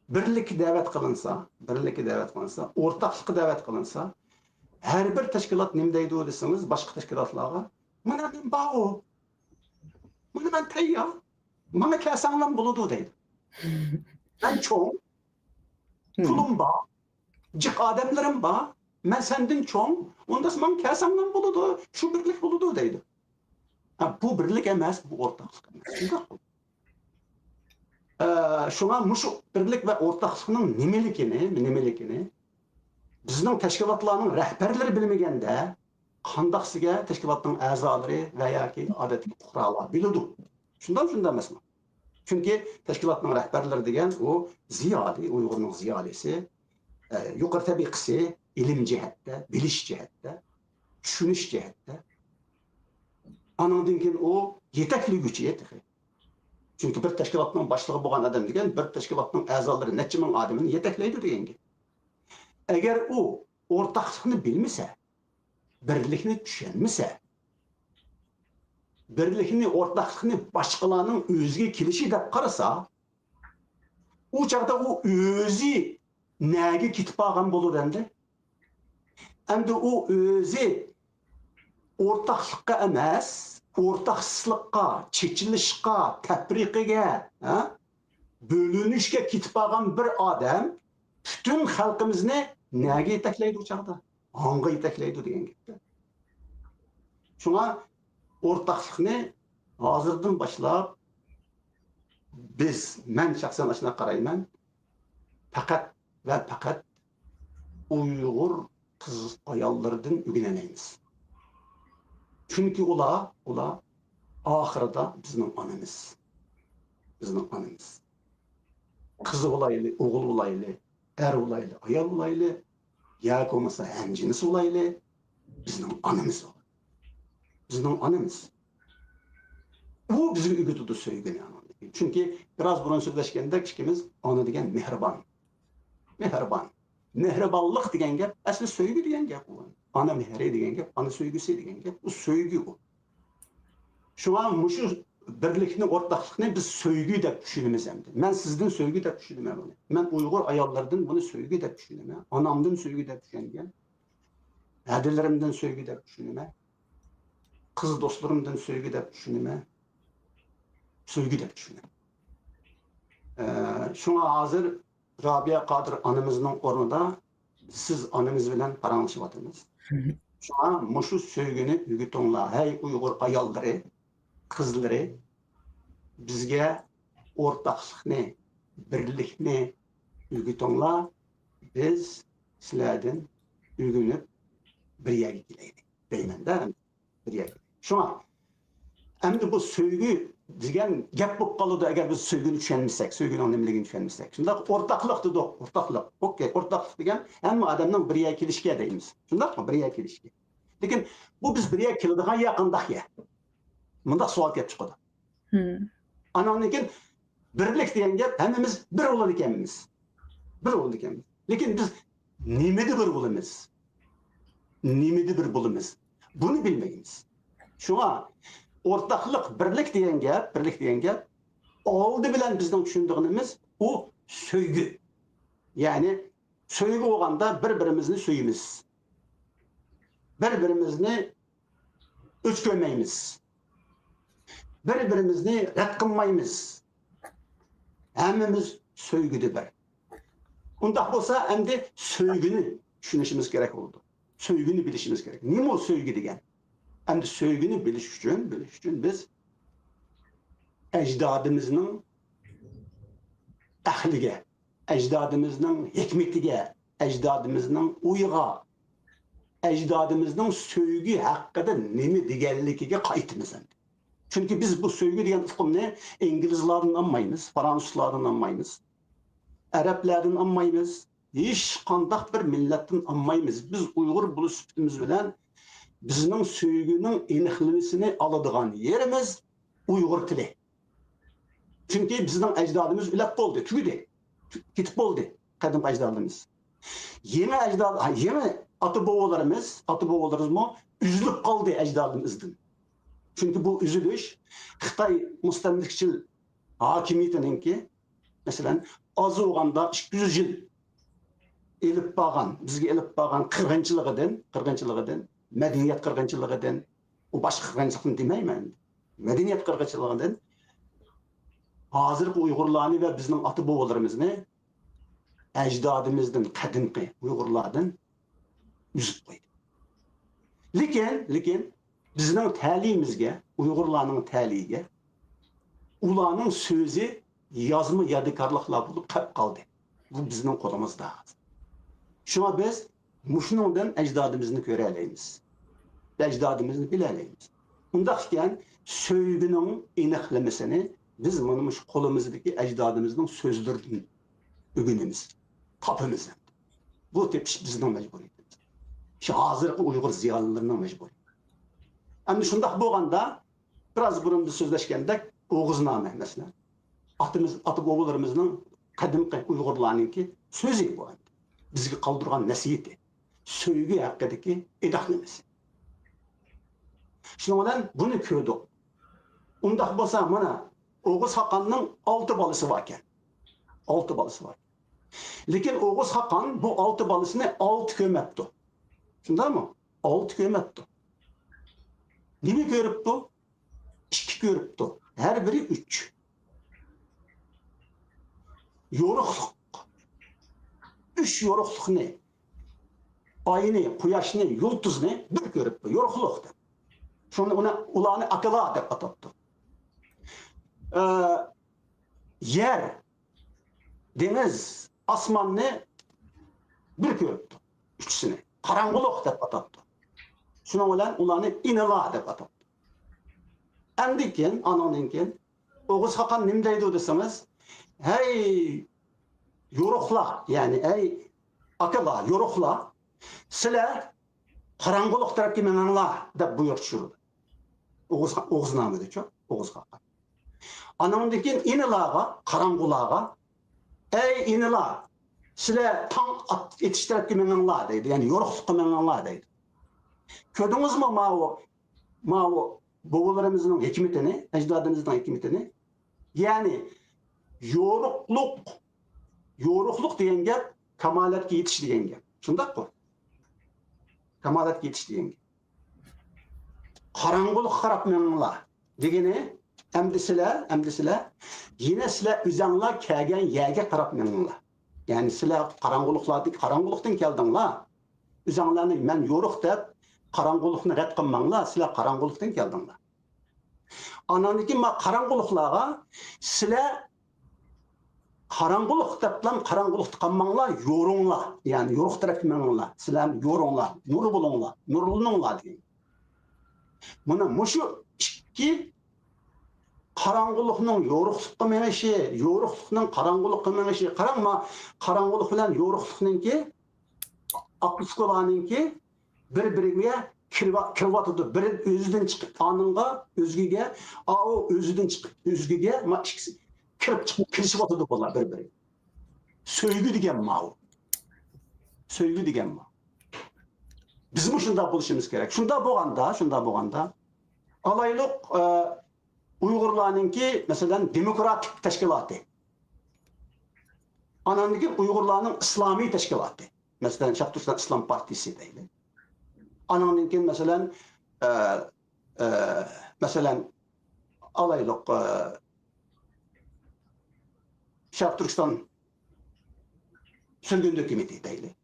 birlik davet kılınsa, ortaklık davet kılınsa, her bir teşkilat nimdeydi o deseniz, başka teşkilatlara, bana ben bağ bana ben teyya, bana kesanlan buludu deydi. Ben çoğum, pulum bağ, cık ademlerim bağ, ben sendin çoğum, onda ben kesanlan buludu, şu birlik buludu deydi. Ha, bu birlik emez, bu ortaklık emez. Şuna muş birlik ve ortaklığının nimelikini bizning teşkilatlarning rahbarlari bilmaganda qandaqsiga teşkilatning a'zolari va yoki odatiy fuqarolar biladi. Shundan emasmi? Chunki teşkilatning rahbarlari degan u ziyoli, Uyg'urning ziyolisi, yuqori tabiqisi, ilm jihatda, bilish jihatda, tushunish jihatda. Anandan keyin u yetakligüchi. Çünkü bir teşkilatның başlığı bo'lgan adam degan bir teşkilatның a'zolari necha ming odamni yetaklaydi degan gap. Agar u o'rtaqlikni bilmasa, birlikni tushunmasa, birlikni, o'rtaqlikni boshqalarning o'ziga kelishi deb qarasa, u chaqda u o'zi naga ketib qolgan bo'ladi endi. Endi u o'zi o'rtaqlikqa emas, ortaksızlıkka, çekilişke, teprikige, bölünüşke ketip qolgan bir adam bütün halkımızını nege yetaklaydı o çağda? Hangi yetaklaydı degan gapda. Şuna ortaklıkni hozirdan boshlab men shaxsan shuna qarayman, faqat va faqat Uyg'ur qiz ayollardan o'rganamiz. Çünkü ular ahirda bizning onamiz. Bizning onamiz. Kızı olaylı, oğul olaylı, er olaylı, ayol olaylı, ya olmasa hemciniz olaylı, bizning onamiz o. Bizning onamiz. Bu bizim ügütüdü söygün yani. Çünkü biraz burun sözleşkende kişimiz ona degen mehribon. Mehribon. Mehribanlık degen gap, asli söygü degen gap o. Ana mehri degen gap, ana söygüsü degen gap, bu söygü o. Şu an şu birlikni, ortaklıkni biz söygü deb tushunamiz endi. Men sizdan söygü deb tushunaman buni. Men Uyg'ur ayollardan buni söygü deb tushunaman. Onamdan söygü deb tushungan. Hadilarimdan söygü deb tushunaman. Qiz do'stlarimdan söygü deb tushunaman. Söygü deb tushunaman. Şuna hozir Rabia Qodir onamizning o'rnida siz onamiz bilan paranglashib Şuna şu söygünü ügütünla, hey Uyg'ur ayollari, qizlari bizga o'rtaklikni, birlikni ügütünla biz sizlardan ügünüp bir yerga kelaylik deyman-da, bir yerga. Şuna endi bu söygü degan gap bo'lib qoladi agar biz söygüni tushunmasak, söygüning nimaligini tushunmasak. Shunda o'rtaklik dedi, o'rtaklik. Okey, o'rtaklik degan hamma odamning bir yerga kelishga deymiz. Shundaqmi? Bir yerga kelishga. Lekin bu biz bir yerga keladigan yaqindak ya. Bunda savol kelib chiqadi. Anandan keyin birlik degan gap hammamiz bir bo'ladi ekanmiz. Bir bo'ladi ekanmiz. Lekin biz nimada bir bo'lamiz? Nimada bir bo'lamiz? Buni bilmaymiz. Shunga ortaklık, birlik degan gap, oldi bilan bizning tushundig'imiz u söygü. Yani söygü bo'lganda bir-birimizni suyimiz. Bir-birimizni o'chko'maymiz. Bir-birimizni rad qilmaymiz. Hammamiz söygüde bir. Undaq bo'lsa, endi söygüni tushunishimiz kerak bo'ldi. Söygüni bilishimiz kerak. Nima o söygü degan? Endi söygünü bilish uchun biz ecdadımızın ahliga, ecdadımızın hikmetiga, ecdadımızın uyga, ecdadımızın söygü hakkında nemi deganligiga qaytimiz. Çünkü biz bu söygü degan uqumni İngilizlardan anmaymiz, Fransızlardan anmaymiz, Araplardan anmaymiz, hech qandaq bir millatdan anmaymiz. Biz Uyg'ur buluş sütümüz bilen bizning söygünün aniqlamasini oladigan yerimiz Uyg'ur tili. Çünkü bizning ecdadımız o'lib bo'ldi, tugadi. Ketib bo'ldi qadim ecdadımız. Yeni ecdad, yeni ata-bobolarımız mı üzülüp kaldı ecdadımızdan. Çünkü bu üzülüş Xitay mustamlikçil hakimiyetinki mesela az olganda 200 yıl elip bağan, bizge elip bağan kırgınçılığıdan, medeniyet kırgınçılığıdan, o başka kırgınçılığını demeymen. Medeniyet kırgınçılığıdan hazırki Uygurlarını ve bizim atı boğalarımızını ecdadımızdan, kadimki Uygurlardan yüzüp koydu. Lekin bizning ta'limimizga, Uyg'urlarning ta'ligiga ularning so'zi yozma yodikorliklar bo'lib qolib qoldi. Bu bizning qo'limizda. Shuna biz mushundan ajdodimizni ko'ra olamiz. Ajdodimizni bila olamiz. Undaq ekan, so'ygining aniqlamasini biz mana shu qo'limizdagi ajdodimizning so'zlaridan o'rganamiz, topamiz. Bu tepish bizning majburiyatimiz. Shu hozirgi Uyg'ur ziyolilarining majburiyati. Endi shundaq bo'lganda, biraz burun biz so'zlashganda Oğuzname mesela. Ata-bobolarimizning qadimgi Uyg'urlarninki so'zi bu. Bizga qoldirgan nasihati, so'ygi haqidagi idoqlamasi. Shuning bilan buni ko'rdik. Undaq bo'lsa mana Oğuz Haqqonning 6 bolasi bor ekan. 6 bolasi bor. Lekin Oğuz Haqqon bu 6 bolasini 6 ko'mabdi. Shundaymi? 6 ko'mabdi. Nima ko'ribdi? 2 ko'ribdi. Her biri 3. Yoruqluq. 3 yoruqluqni, ayni, quyoshni, yulduzni bir ko'ribdi. Yoruqluqdi. Shunda ularni aqla deb atabdi. Yer, deniz, osmonni bir ko'ribdi. Uchsini. Qarang'uliq deb atabdi. Shuning bilan ularni inila deb atabdi. Andikin, anondan Oğuz Haqqon nima deydi desangiz, hey yoruqlar, ya'ni ey akalar, yoruqlar, sizlar qarang'uliq tarafga meninglar deb buyruq tushirdi. Oğuznamada-ku, Oğuz Haqqon. Anondan inilarga, qarang'ularga, ey inilar, sizlar tong etish tarafga meninglar deydi, ya'ni yoruqlikqa meninglar deydi. Ko'rdingizmi ma'u bobolarımızın hikmetini, ecdadımızın hikmetini, yani yoruqluq degan gap kamalatga yetish degan gap. Shundaq-ku. Kamalatga yetish degan gap. Qarang'uliq qarab meninglar degani endi sizlar yine sizlar o'zinglar kelgan yerga qarab meninglar. Ya'ni sizlar qarang'uliqdan keldinglar. O'zinglarni men yoruq deb qarang'uliqni rad qilmanglar, sizlar qarang'uliqdan keldinglar. Ananiki ma qarang'uliqlarga sizlar qarang'uliq deblan qarang'uliqni qilmanglar, yo'ringlar. Ya'ni yo'ruq tarafga meninglar. Sizlar yo'ringlar, nur bo'linglar, nurlaninglar degan. Mana mushu ikki qarang'uliqning yo'ruqlikqa menishi, yo'ruqlikning qarang'uliqqa menishi, qarangma, qarang'uliq bilan yo'ruqlikninki aqlsizlarninki bir-biriga kirvatıdı. Biri özüden çıkıp anınga, özgüge, o özüden çıkıp özgüge, ma ikisi kirişivatıdı bunlar bir-biri. Söygü degen ma'u. Söygü degen ma'u. Bizim şunda buluşumuz gerek. Şunda bo'lganda, alaylık Uygurlarninki mesela demokratik teşkilatı. Anandaki Uygurlarning İslami teşkilatı. Mesela Şarq İslam Partisi deydi. Ananınkin mesela alaylık Şarq Türkistan sürgün hükümeti deydi.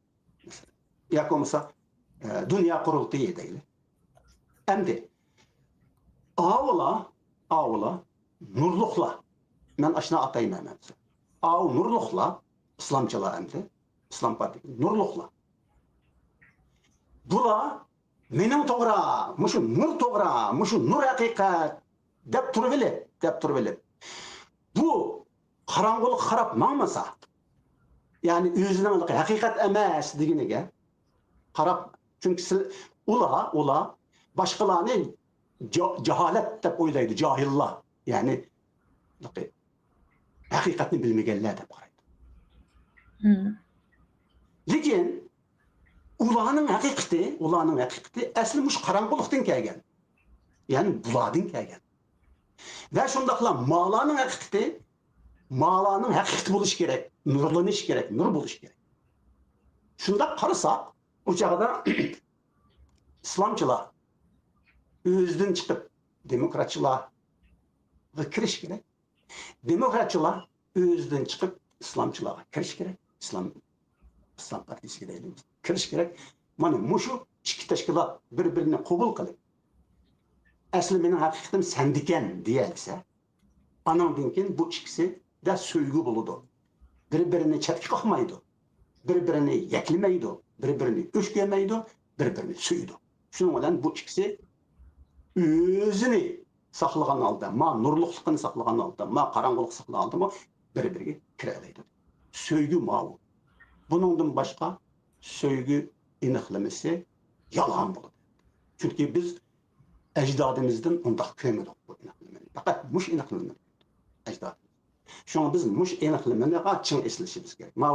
Ya olmasa Dünya Kurultayı deydi. Endi avula nurluqla men aşna atayman men. Nurluqla İslamçılar endi İslam Partisi nurluqla. Bular mening to'g'ri, mushu nur to'g'ri, mushu nur haqiqat deb turib bu qarang'uliq qarab mangmasa, ya'ni o'zining haqiqat emas deganiga qarab, chunki ular boshqalarni jaholat deb o'ylaydi, johillar, ya'ni haqiqatni bilmaganlar deb qaraydi. Lekin ularning haqiqati asli mush qarang'uliqdan kelgan. ya'ni bulardan kelgan. Va shundaqla ma'laning haqiqati bo'lishi kerak, nurlanish kerak, nur bo'lishi kerak. Shundaq qarasak, o chaqda islomchilar o'zidan chiqib demokratchilarga kirish kerak. Demokratchilar o'zidan chiqib islomchilarga kirish kerak. Islom partiyasiga deymiz. Kirish kerak. Mana mushu ikki tashkilot bir-birini qabul qilib, asli mening haqiqatim sendikan deyilsa, anandan keyin bu ikkisida so'ygu bo'ladi. Bir-birini chetga qo'ymaydi. Bir-birini yaklamaydi, bir-birini o'chkamaydi, bir-birini suydi. Shuning bilan bu ikkisi o'zini saqlagan holda, ma nurliqligini saqlagan holda, ma qorong'ulik saqlagan holda bir-biriga kiralaydi. So'ygu ma'u. Buningdan boshqa so'ygu aniqlamasi yolg'on bo'ladi. Chunki biz ajdodimizdan undaq ko'rmadik bu aniqlamani. Faqat mush aniqlamani ajdod. Shunga biz mush aniqlamaniga chin eslashimiz kerak. Ma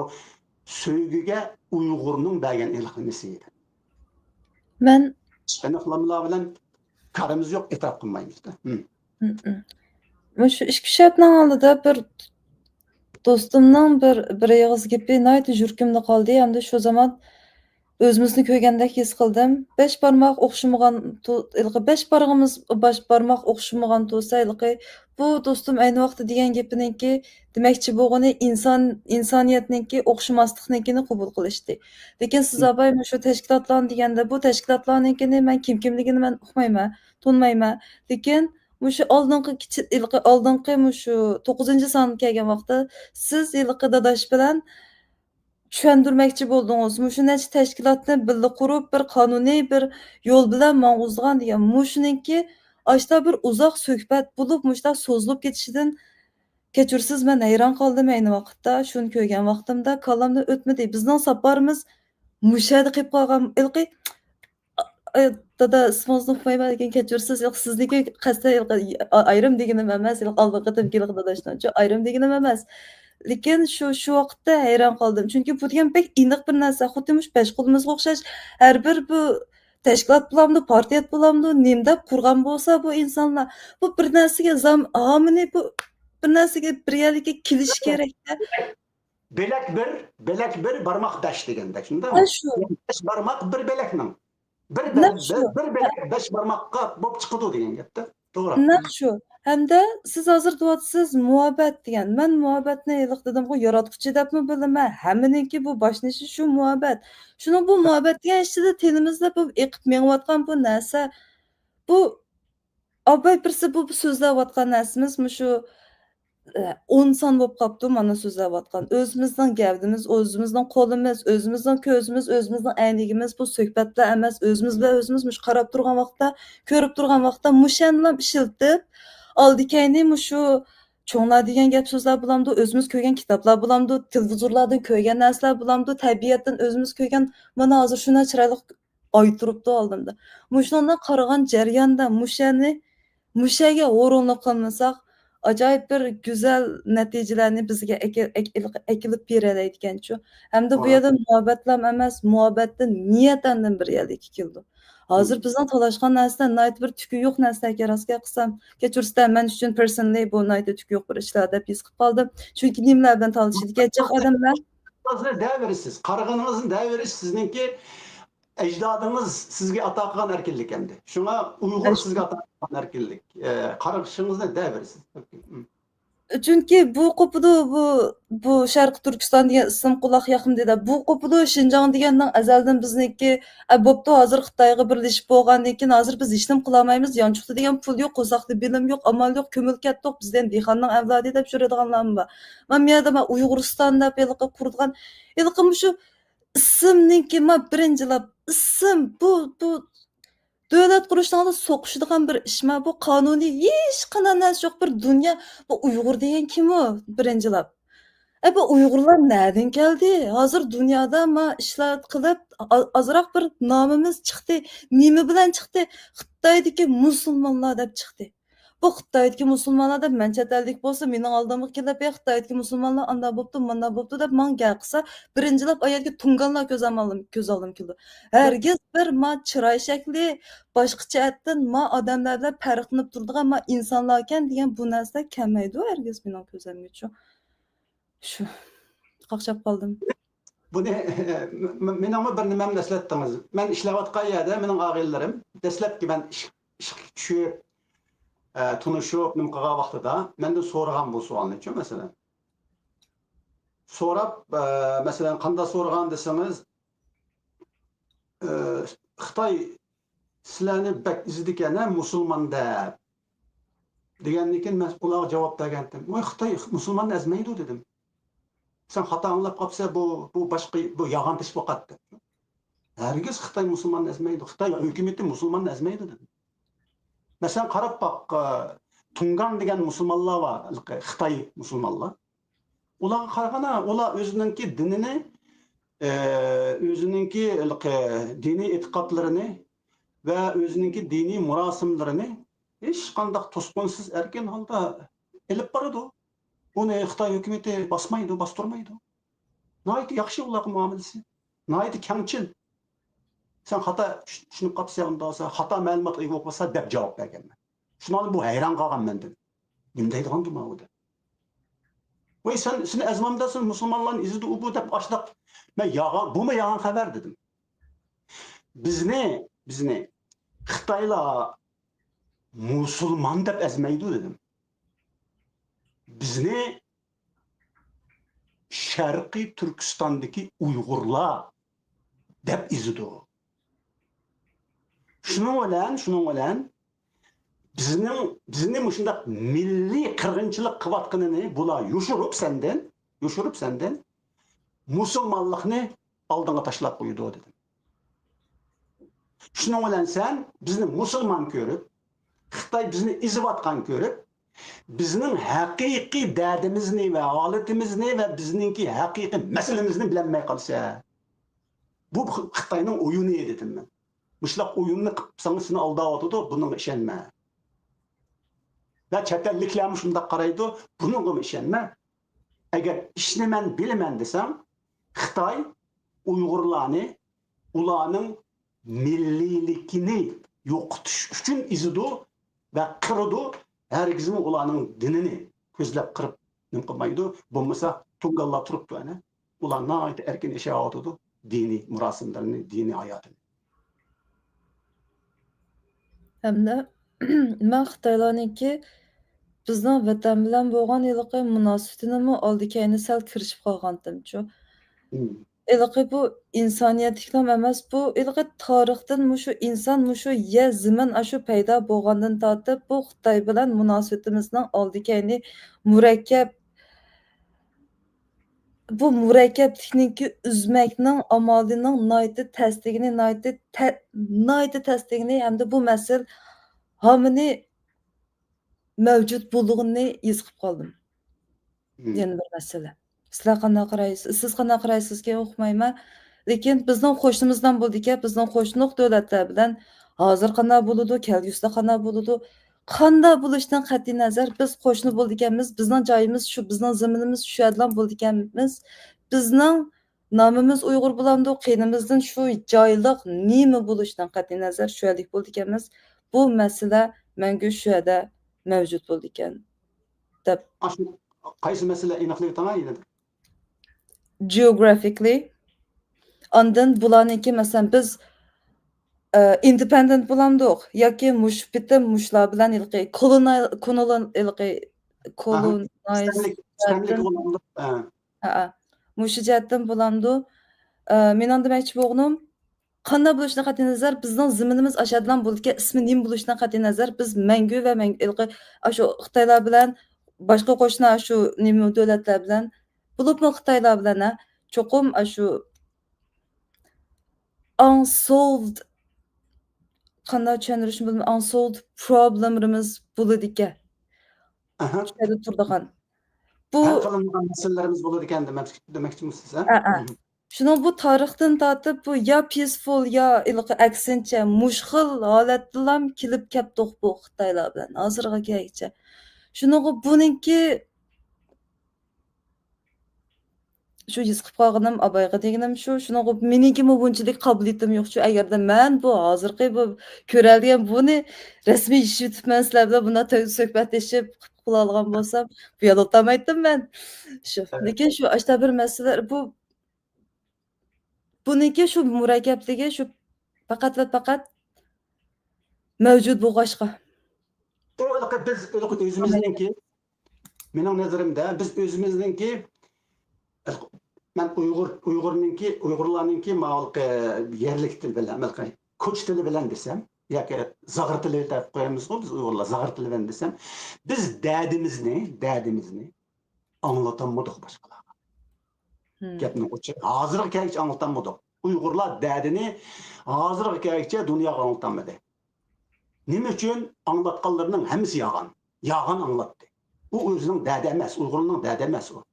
so'yguga Uyg'urning bergan aniqlamasi edi. Men aniqlamalar bilan karimiz yo'q, e'tirof qilmaymiz-da. shu ichki shartning oldida bir do'stimning bir yig'iz gapi nihoyat yuragimda qoldi. Hamda shu zaman o'zimizni ko'rgandek his qildim. 5 barmoq o'xshamagan besh barmoq o'xshamagan to'sa bu do'stim ayni vaqtda degan gapininki demakchi bo'lgani insoniyatninki o'xshamasliknikini qabul qilishdi. Lekin siz abay shu tashkilotlarni deganda bu tashkilotlarnikini men kimligini men uqmayman, tunmayman. Lekin shu oldingi shu 9-son kelgan vaqtda siz dadash bilan tushundirmoqchi bo'ldingiz. Shu necha tashkilotni birga qurib, bir qonuniy bir yo'l bilan ma'quzgan degan. Shuningki, ashta bir uzoq suhbat bo'lib, mushta so'zlab ketishidan kechirsiz men hayron qoldim ayni vaqtda. Shuni ko'rgan vaqtimda kallamdan o'tmadi. Bizning safarimiz mushada qilib qolgan. Dada ismingizni uqmayman lekin kechirsiz. Sizniki qasda ayrim deganim emas, oldingi qatim kelgan dadashdan. Ayrim deganim emas. Lekin shu vaqtda hayron qoldim. Chunki bu degan pek aniq bir narsa. Xuddi besh qo'limizga o'xshash har bir bu tashkilot bo'lamdi, partiyat bo'lamdi, nimdab qurgan bo'lsa bu insonlar bu bir narsaga bu bir narsaga birgalikka kelish kerak. Belak bir barmoq 5 deganda, shunda. Shu 5 barmoq bir belakning. Bir belak 5 barmoqqa bo'lib chiqadi degan gapda. To'g'ri. Naq shu. Hamda siz hozir deyapsiz muhabbat degan. Men muhabbatni dedim-ku yaratquchi debmi bilaman. Hammaninki bu boshlanishi shu muhabbat. Shuni bu muhabbat degan ichida tilimizda bu eqib mengayotgan bu narsa bu abay birsi bu so'zlayotgan narsamiz shu 10 son bo'lib qolibdi mana so'zlayotgan. O'zimizning gavdimiz, o'zimizning qo'limiz, o'zimizning ko'zimiz, o'zimizning aynigimiz bu suhbatlar emas, o'zimiz bilan o'zimiz qarab turgan vaqtda, ko'rib turgan vaqtda mushanlam ishiltib oldikayni shu cho'nglar degan gap so'zlar bo'lamdi, o'zimiz ko'rgan kitoblar bo'lamdi, televizorlardan ko'rgan narsalar bo'lamdi, tabiatdan o'zimiz ko'rgan mana hozir shuna chiroyli oy turibdi oldimda. Mushundan qaragan jarayonda mushaga o'rinli qilmasak ajoyib bir go'zal natijalarni bizga ekilib beradigan-chu. Hamda bu yerda muhabbatlam emas, muhabbatdan niyatandan bir yerlikka keldi. Hozir bizning talashgan narsadan nihoyat bir tuki yo'q narsa kerakga qilsam, kechirsiz men uchun personally bu nihoyat tuki yo'q bir ishlar deb his qilib qoldim. Chunki nimalar bilan talashadigan odamlar Hozir davrisiz, qaraganingizning davri sizningki ajdodingiz sizga ato qilgan erkinlik endi. Shunga Uyg'ur sizga ato qilgan erkinlik. Qarashingizni davrisiz. Chunki bu qo'pidi bu Sharq Turkiston degan ism quloq yoqimdi deb bu qo'pidi Shinjong degandan azaldan bizniki bo'pti hozir Xitoyga birlashib bo'lgandan keyin hozir biz hech nima qila olmaymiz. Yonchiqda degan pul yo'q, qo'saqda bilim yo'q, amal yo'q, ko'mil ketdik. Bizdan dehqonning avlodi deb yuradiganlarmi bor. Men bu yerda Uyg'uriston deb qurgan shu ismninki birinchilab ism bu davlat qurishdan so'qishadigan bir ishma bu qonuniy hech qanday narsa yo'q bir dunyo bu Uyg'ur degan kim u birinchilab bu Uyg'urlar nereden keldi hozir dunyoda ishlar qilib ozroq bir nomimiz chiqdi nima bilan chiqdi Xitoydagi musulmonlar deb chiqdi Bu Xitoydagi musulmonlar deb men chet ellik bo'lsa, mening oldimga kelib, Xitoydagi musulmonlar anda bo'pti, manda bo'pti deb men gap qilsa, birinchilab ayolga tunganlar ko'z oldim keldi. Hargiz bir ma chiroy shakli boshqacha atdan ma odamlar bilan farqlanib turadigan ma insonlar ekan degan bu narsa kelmaydi hargiz mening ko'zimga. Shu qaqshab qoldim. Buni meningmi bir nimamni eslatdingiz. Men ishlayotgan yerda mening og'illarim dastlabki men ishga tushib, tunishib, nima qilgan vaqtida mendan so'ragan bu savolni-chi, masalan. So'rab, masalan, qanday so'ragan desangiz, Xitoy sizlarni bak izdikan musulmon deb degandan keyin men ularga javob bergandim. Voy, Xitoy musulmonni azmaydi dedim. Sen xato anglab qolsa bu boshqa bu yolg'on ish bo'ladi. Hargiz Xitoy musulmonni azmaydi. Xitoy hukumati musulmonni azmaydi dedim. Masalan, qarab baq, Tungan degan musulmonlar bor, Xitoy musulmonlar. Ularga qaraganda ular o'zininki dinini, o'zininki diniy e'tiqodlarini va o'zininki diniy murosimlarini hech qanday to'sqinsiz erkin holda elib boradi. Buni Xitoy hukumati bosmaydi, bostirmaydi. Nihoyat yaxshi ularga muomalasi. Nihoyat kamchil. Sen xato tushunib qolsa, unda bo'lsa, xato ma'lumot ega bo'lsa deb javob berganman. Shuni bu hayron qolganman dedim. Nima deydigan bu mavzuda? Voy, sen azmamdasan, musulmonlarning izida u bu deb açlaq. Men yolg'on, bu mu yolg'on xabar dedim. Bizni Xitoylar musulmon deb azmaydi dedim. Bizni Sharqiy Turkistondagi Uyg'urlar deb izidi. Şunun bilan bizni shunday milliy qirg'inchilik qilayotganini bular yushirib sendan musulmonlikni oldinga tashlab qo'ydi dedim. Şunun bilan sen bizni musulmon ko'rib, Xitoy bizni izlayotgan ko'rib, bizning haqiqiy dardimizni va holatimizni va bizningki haqiqiy masalamizni bilmay qolsa, bu Xitoyning o'yini dedim men. Muşlaq oyununu qilib seni aldayotdi, bunga ishonma. Va chet elliklar shunda qaraydi, bunga ishonma. Agar ishni men bilaman desam, Xitoy Uyg'urlarni ularning milliyligini yo'qotish uchun izidi va qirdi, hargiz ularning dinini ko'zlab qirib nima qilmaydi. Bo'lmasa Tunganlar turibdi ana. Ular nihoyat erkin yashayotdi, diniy murosimlarini, diniy hayotini. Hamda men Xitoylarniki bizning vatan bilan bo'lgan iliqi munosabatini oldi-kayni sal kirishib qolgandim-chu. Iliqi bu insoniyatliklam emas, bu iliqi tarixdan mushu inson mushu yer zimin ashu paydo bo'lgandan tortib bu Xitoy bilan munosabatimizning oldi-kayni murakkab bu murakkablikniki uzmakning amalining noiti tasdigini hamda bu masal hamini mavjud bo'lganini his qilib qoldim. Yana bir masala. Sizlar qanday qaraysiz? Siz qanday qaraysizga o'qmayman. Lekin bizning qo'shnimizdan bo'ldi-ki, bizning qo'shniq davlatlar bilan hozir qanday bo'ladi, kelgusida qanday bo'ladi, qanday bo'lishidan qat'iy nazar biz qo'shni bo'ldiganmiz, bizning joyimiz shu, bizning zaminimiz shu yerdan bo'ldiganmiz. Bizning nomimiz Uyg'ur bo'lamdi, qiyinimizdan shu joyliq nima bo'lishidan qat'iy nazar shu yerlik bo'ldiganmiz. Bu masala menga shu yerda mavjud bo'ldi ekan deb. Qaysi masala aniqlik tamayidir? Geographically. Ondan bularniki masalan biz independent bo'lamdiq yoki mush bitim mushlar bilan ilqi mushu jihatdan bo'lamdi. Mening demoqchi bo'lganim qanday bo'lishidan qat'iy nazar bizning ziminimiz ashadlan bo'ldi-ki, ismi nim bo'lishidan qat'iy nazar biz mangu va ilqi shu Xitoylar bilan boshqa qo'shni shu nima davlatlar bilan bo'libmi Xitoylar bilan cho'qim shu unsolved qanday tushuntirishni bilmayman, unsolved problemlarimiz bo'ladi ekan. Shunday turdigan. Bu hal qilinmagan masalalarimiz bo'ladi ekan demoqchimisiz, ha? Şunun bu tarixdan tortib bu ya peaceful ya ilqi aksincha mushxil holatdan kelib keldik bu Xitoylar bilan hozirga kelguncha. Şuningga buningki shu his qilib qolganim abayga deganim shu. Shuningga meninkimi bunchalik qobiliyatim yo'q shu. Agarda men bu hozirgi bu ko'radigan buni rasmiy ish yutibman sizlar bilan buna suhbatlashib qila olgan bo'lsam, bu yo'l o'tamaydim men. Shu. Lekin shu ashta bir masala bu buniki shu murakkabligi shu faqat va faqat mavjud bo'lg'achqa. Biz özümüzdeki, benim nazarimda biz özümüzdeki ben Uygurlarınki mağluq yerlik til bilen, koç tili bilen desem, ya ki zağır tili de koyamız o biz Uygurlar zağır tili bilen desem, biz derdimizni anlatamadık başkalarına. Gapni o'chib, hozirgi kelguncha anlatamadik. Uyg'urlar dardini hozirgi kelguncha dunyoga anlatamadi. Nima uchun anlatganlarning hammasi yolg'on. Yolg'on anlatdi. U o'zining dardi emas, Uyg'urning dardi emas u.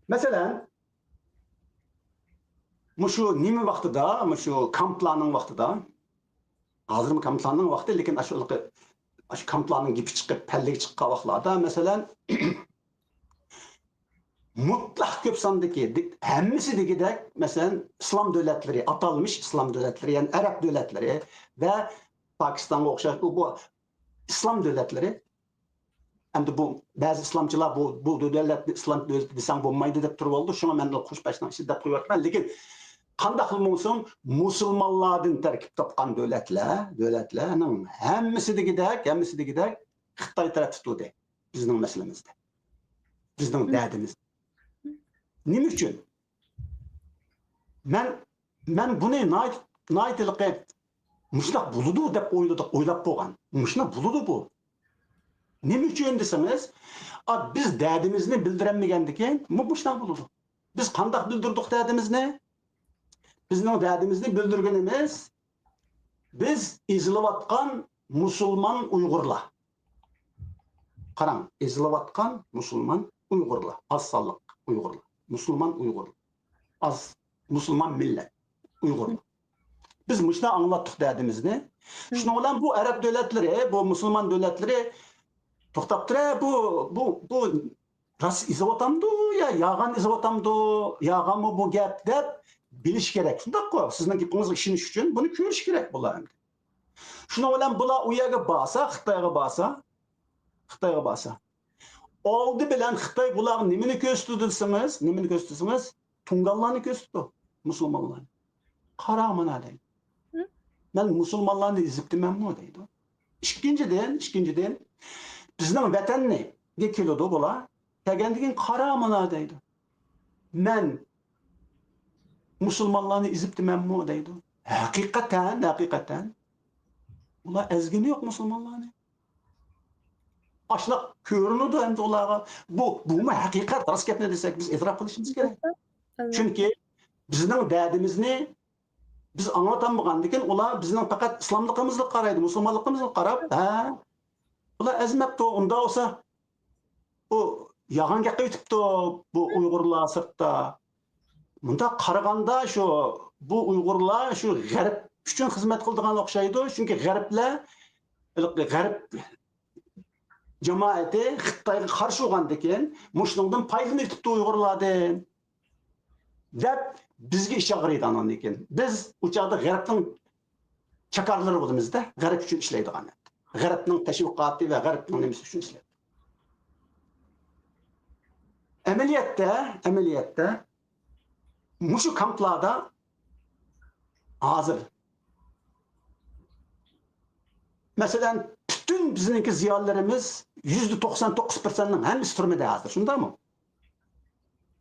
Masalan, mushu nima vaqtida, mushu kamplarning vaqtida, hozirgi kamplarning vaqti, lekin shu kamplarning gipi chiqib, palliga chiqqan vaqtlarda, masalan, mutlaq ko'p sondagi hammasi degidek masalan islom davlatlari atalmış islom davlatlari ya'ni arab davlatlari va Pokistonga o'xshash bu islom davlatlari endi bu ba'zi islomchilar bu davlatni islom davlati desang bo'lmaydi deb turib oldi. Shunga men qo'shbashdan shiddat qo'yapman, lekin qanday qilib bo'lsin musulmonlardan tarkib topgan davlatlarning hammasi degidek Xitoy taraf tutdi bizning masalamizda. Bizning derdimiz. Nima uchun? Men buni naytiliqi mushlaq buludu deb o'ylab qo'ygan. Mushlaq buludu bu. Nima uchun desangiz, biz derdimizni bildirenmegendikin, bu mushlaq buludu. Biz qanday bildirdik derdimizni? Bizning derdimizni bildirganimiz biz ezilayotgan musulmon Uyg'urlar. Qarang, ezilayotgan musulmon Uyg'urlar, az sonliq Uyg'urlar. Müslüman Uygur. Az Müslüman millet. Uygur. Biz müşne anlattık derdimizni. Şunu olan bu Arap devletleri, bu Müslüman devletleri toxtaptır. Bu ras izotamdı ya yağan izotamdı, yağan mı bu gap dep biliş gerek. Şundak ko. Sizin gipiniz işiniz için bunu görüş gerek bular. Şunu olan bula uyaga basa, Xitoyga basa. Oldu bilen Xitoy bular nimini köstürsünüz, Tungallarını köstürdü, Müslümanlarını. Qaramana deydi. Ben Müslümanlarını iziptimem mi deydi. İkinciden, bizning vatanni keladi bular, kelgandan qaramana deydi. Men Müslümanlarını iziptimem mi deydi. Hakikaten. Bular ezgini yok Müslümanlarını. Aşlaq görünüdü hem de onlara. Bu mu hakikat? Rast gap ne desek biz itiraf qilishimiz kerak. Çünkü bizning derdimizni biz anlatamagandan ular bizning faqat islomligimizga qaraydi, musulmonligimizga qarab, ular azmabdi. Unda olsa o yag'an gapga o'tibdi bu Uyg'urlar sirtda. Bunda qaraganda shu bu Uyg'urlar shu g'arb uchun xizmat qildigan o'xshaydi. Chunki g'arblar cemaati Xitoyga qarshi bo'lgandan keyin mushundan foydalanib turibdi Uyg'urlardan deb bizga ish og'riydi andan keyin. Biz u chaqda g'arbning chakarlari bo'ldimizda, g'arb uchun ishlaydigan. G'arbning tashviqoti va g'arbning nimasi uchun ishlaydi. Amaliyotda mushu kamplarda hozir masalan bütün bizdeki ziyalarımız %99%'nin hepsi türmede hazır. Şunda mı?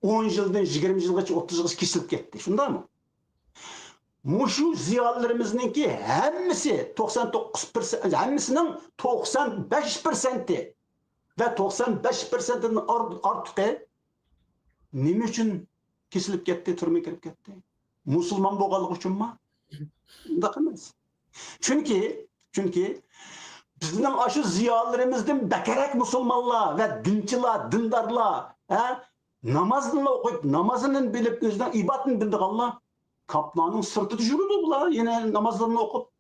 10 yıldan 20 yılgacha 30 yılgacha kesilip gitti. Şunda mı? Muşu ziyalarımızdaki hepsi 99%, hepsinin 95%'i ve 95%'nin artığı nime için kesilip gitti, türmeye girip gitti? Musulman boğalık için mi? Bunda kılmaz. Çünkü bizning aşı ziyalarımızdan bekerek musulmonlar ve dinchilar, dindarlar, namazını okuyup, namazının bilip, özden ibadetini bildik Allah. Kaplanın sırtı düşürüldü bular. Yine namazlarını okup.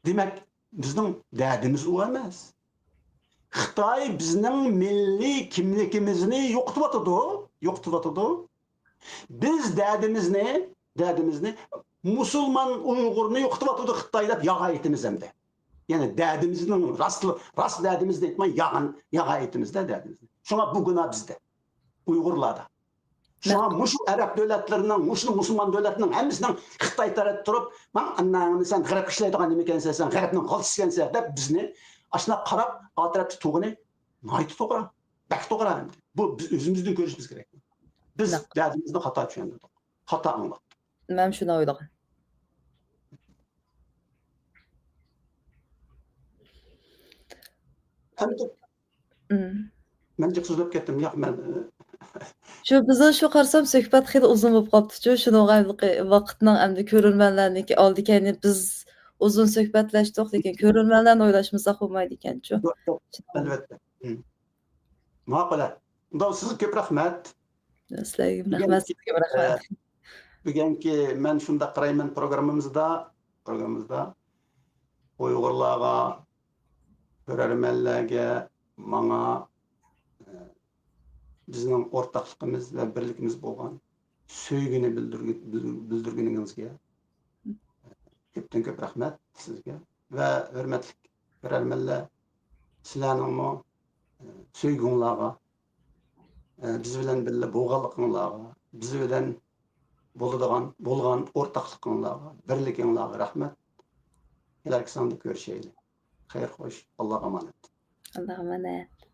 Demek bizning derdimiz o emas. Xitoy bizning milliy kimligimizni yo'qotyapti. Biz derdimizni musulmon Uyg'urni yo'qotyapti Xitoy deb yağa aytimiz hamda. Yani derdimizin rast derdimiz deytmay yağa aytimizde derdimizni. Şuna bu günah bizde. Uyg'urlarda. Şuna muş Arap devletlerinden, muş musulmon devletlerinin hemisinden Xitoy tarafı turup, "Man sen garip işleydigan nima ekansan, sen garipning qaltis ekansan" deb bizni aşına qarab, atrafta to'g'ini naytı to'g'ra. Bak to'g'ra. Bu biz özümüzden görüşümüz gerek. Biz derdimizni xato tushundik. Xato anladık. Men shuni o'ylagan. Hamda men jiq so'zlab ketdim. Yo'q, men Shu bizni shu qarsam suhbat xeyli uzun bo'lib qolibdi-chu. Shuning vaqtning endi ko'rurmanlarniki oldi ekan. Biz uzun suhbatlashdik, lekin ko'rurmanlarni o'ylashmasa bo'lmaydi ekan-chu. albatta. Ma'qul. Unda sizga ko'p rahmat. Sizlarga rahmat, sizga rahmat. Bugungi men shunda qarayman programmamizda Uyg'urlarga, ko'rarmanlarga, menga bizning o'rtaqligimiz va birligimiz bo'lgan söygini bildirganingizga ko'p rahmat sizga va hurmatli ko'rarmanlar, sizlarning söygünlarga, biz bilan birga bo'lganliginglarga, biz bilan bo'lgan o'rtaqliginglarga, birliginglarga rahmat. Kelarki sonda ko'rishaylik. Xayr, xo'sh, Allohga emanet. Allohga emanet.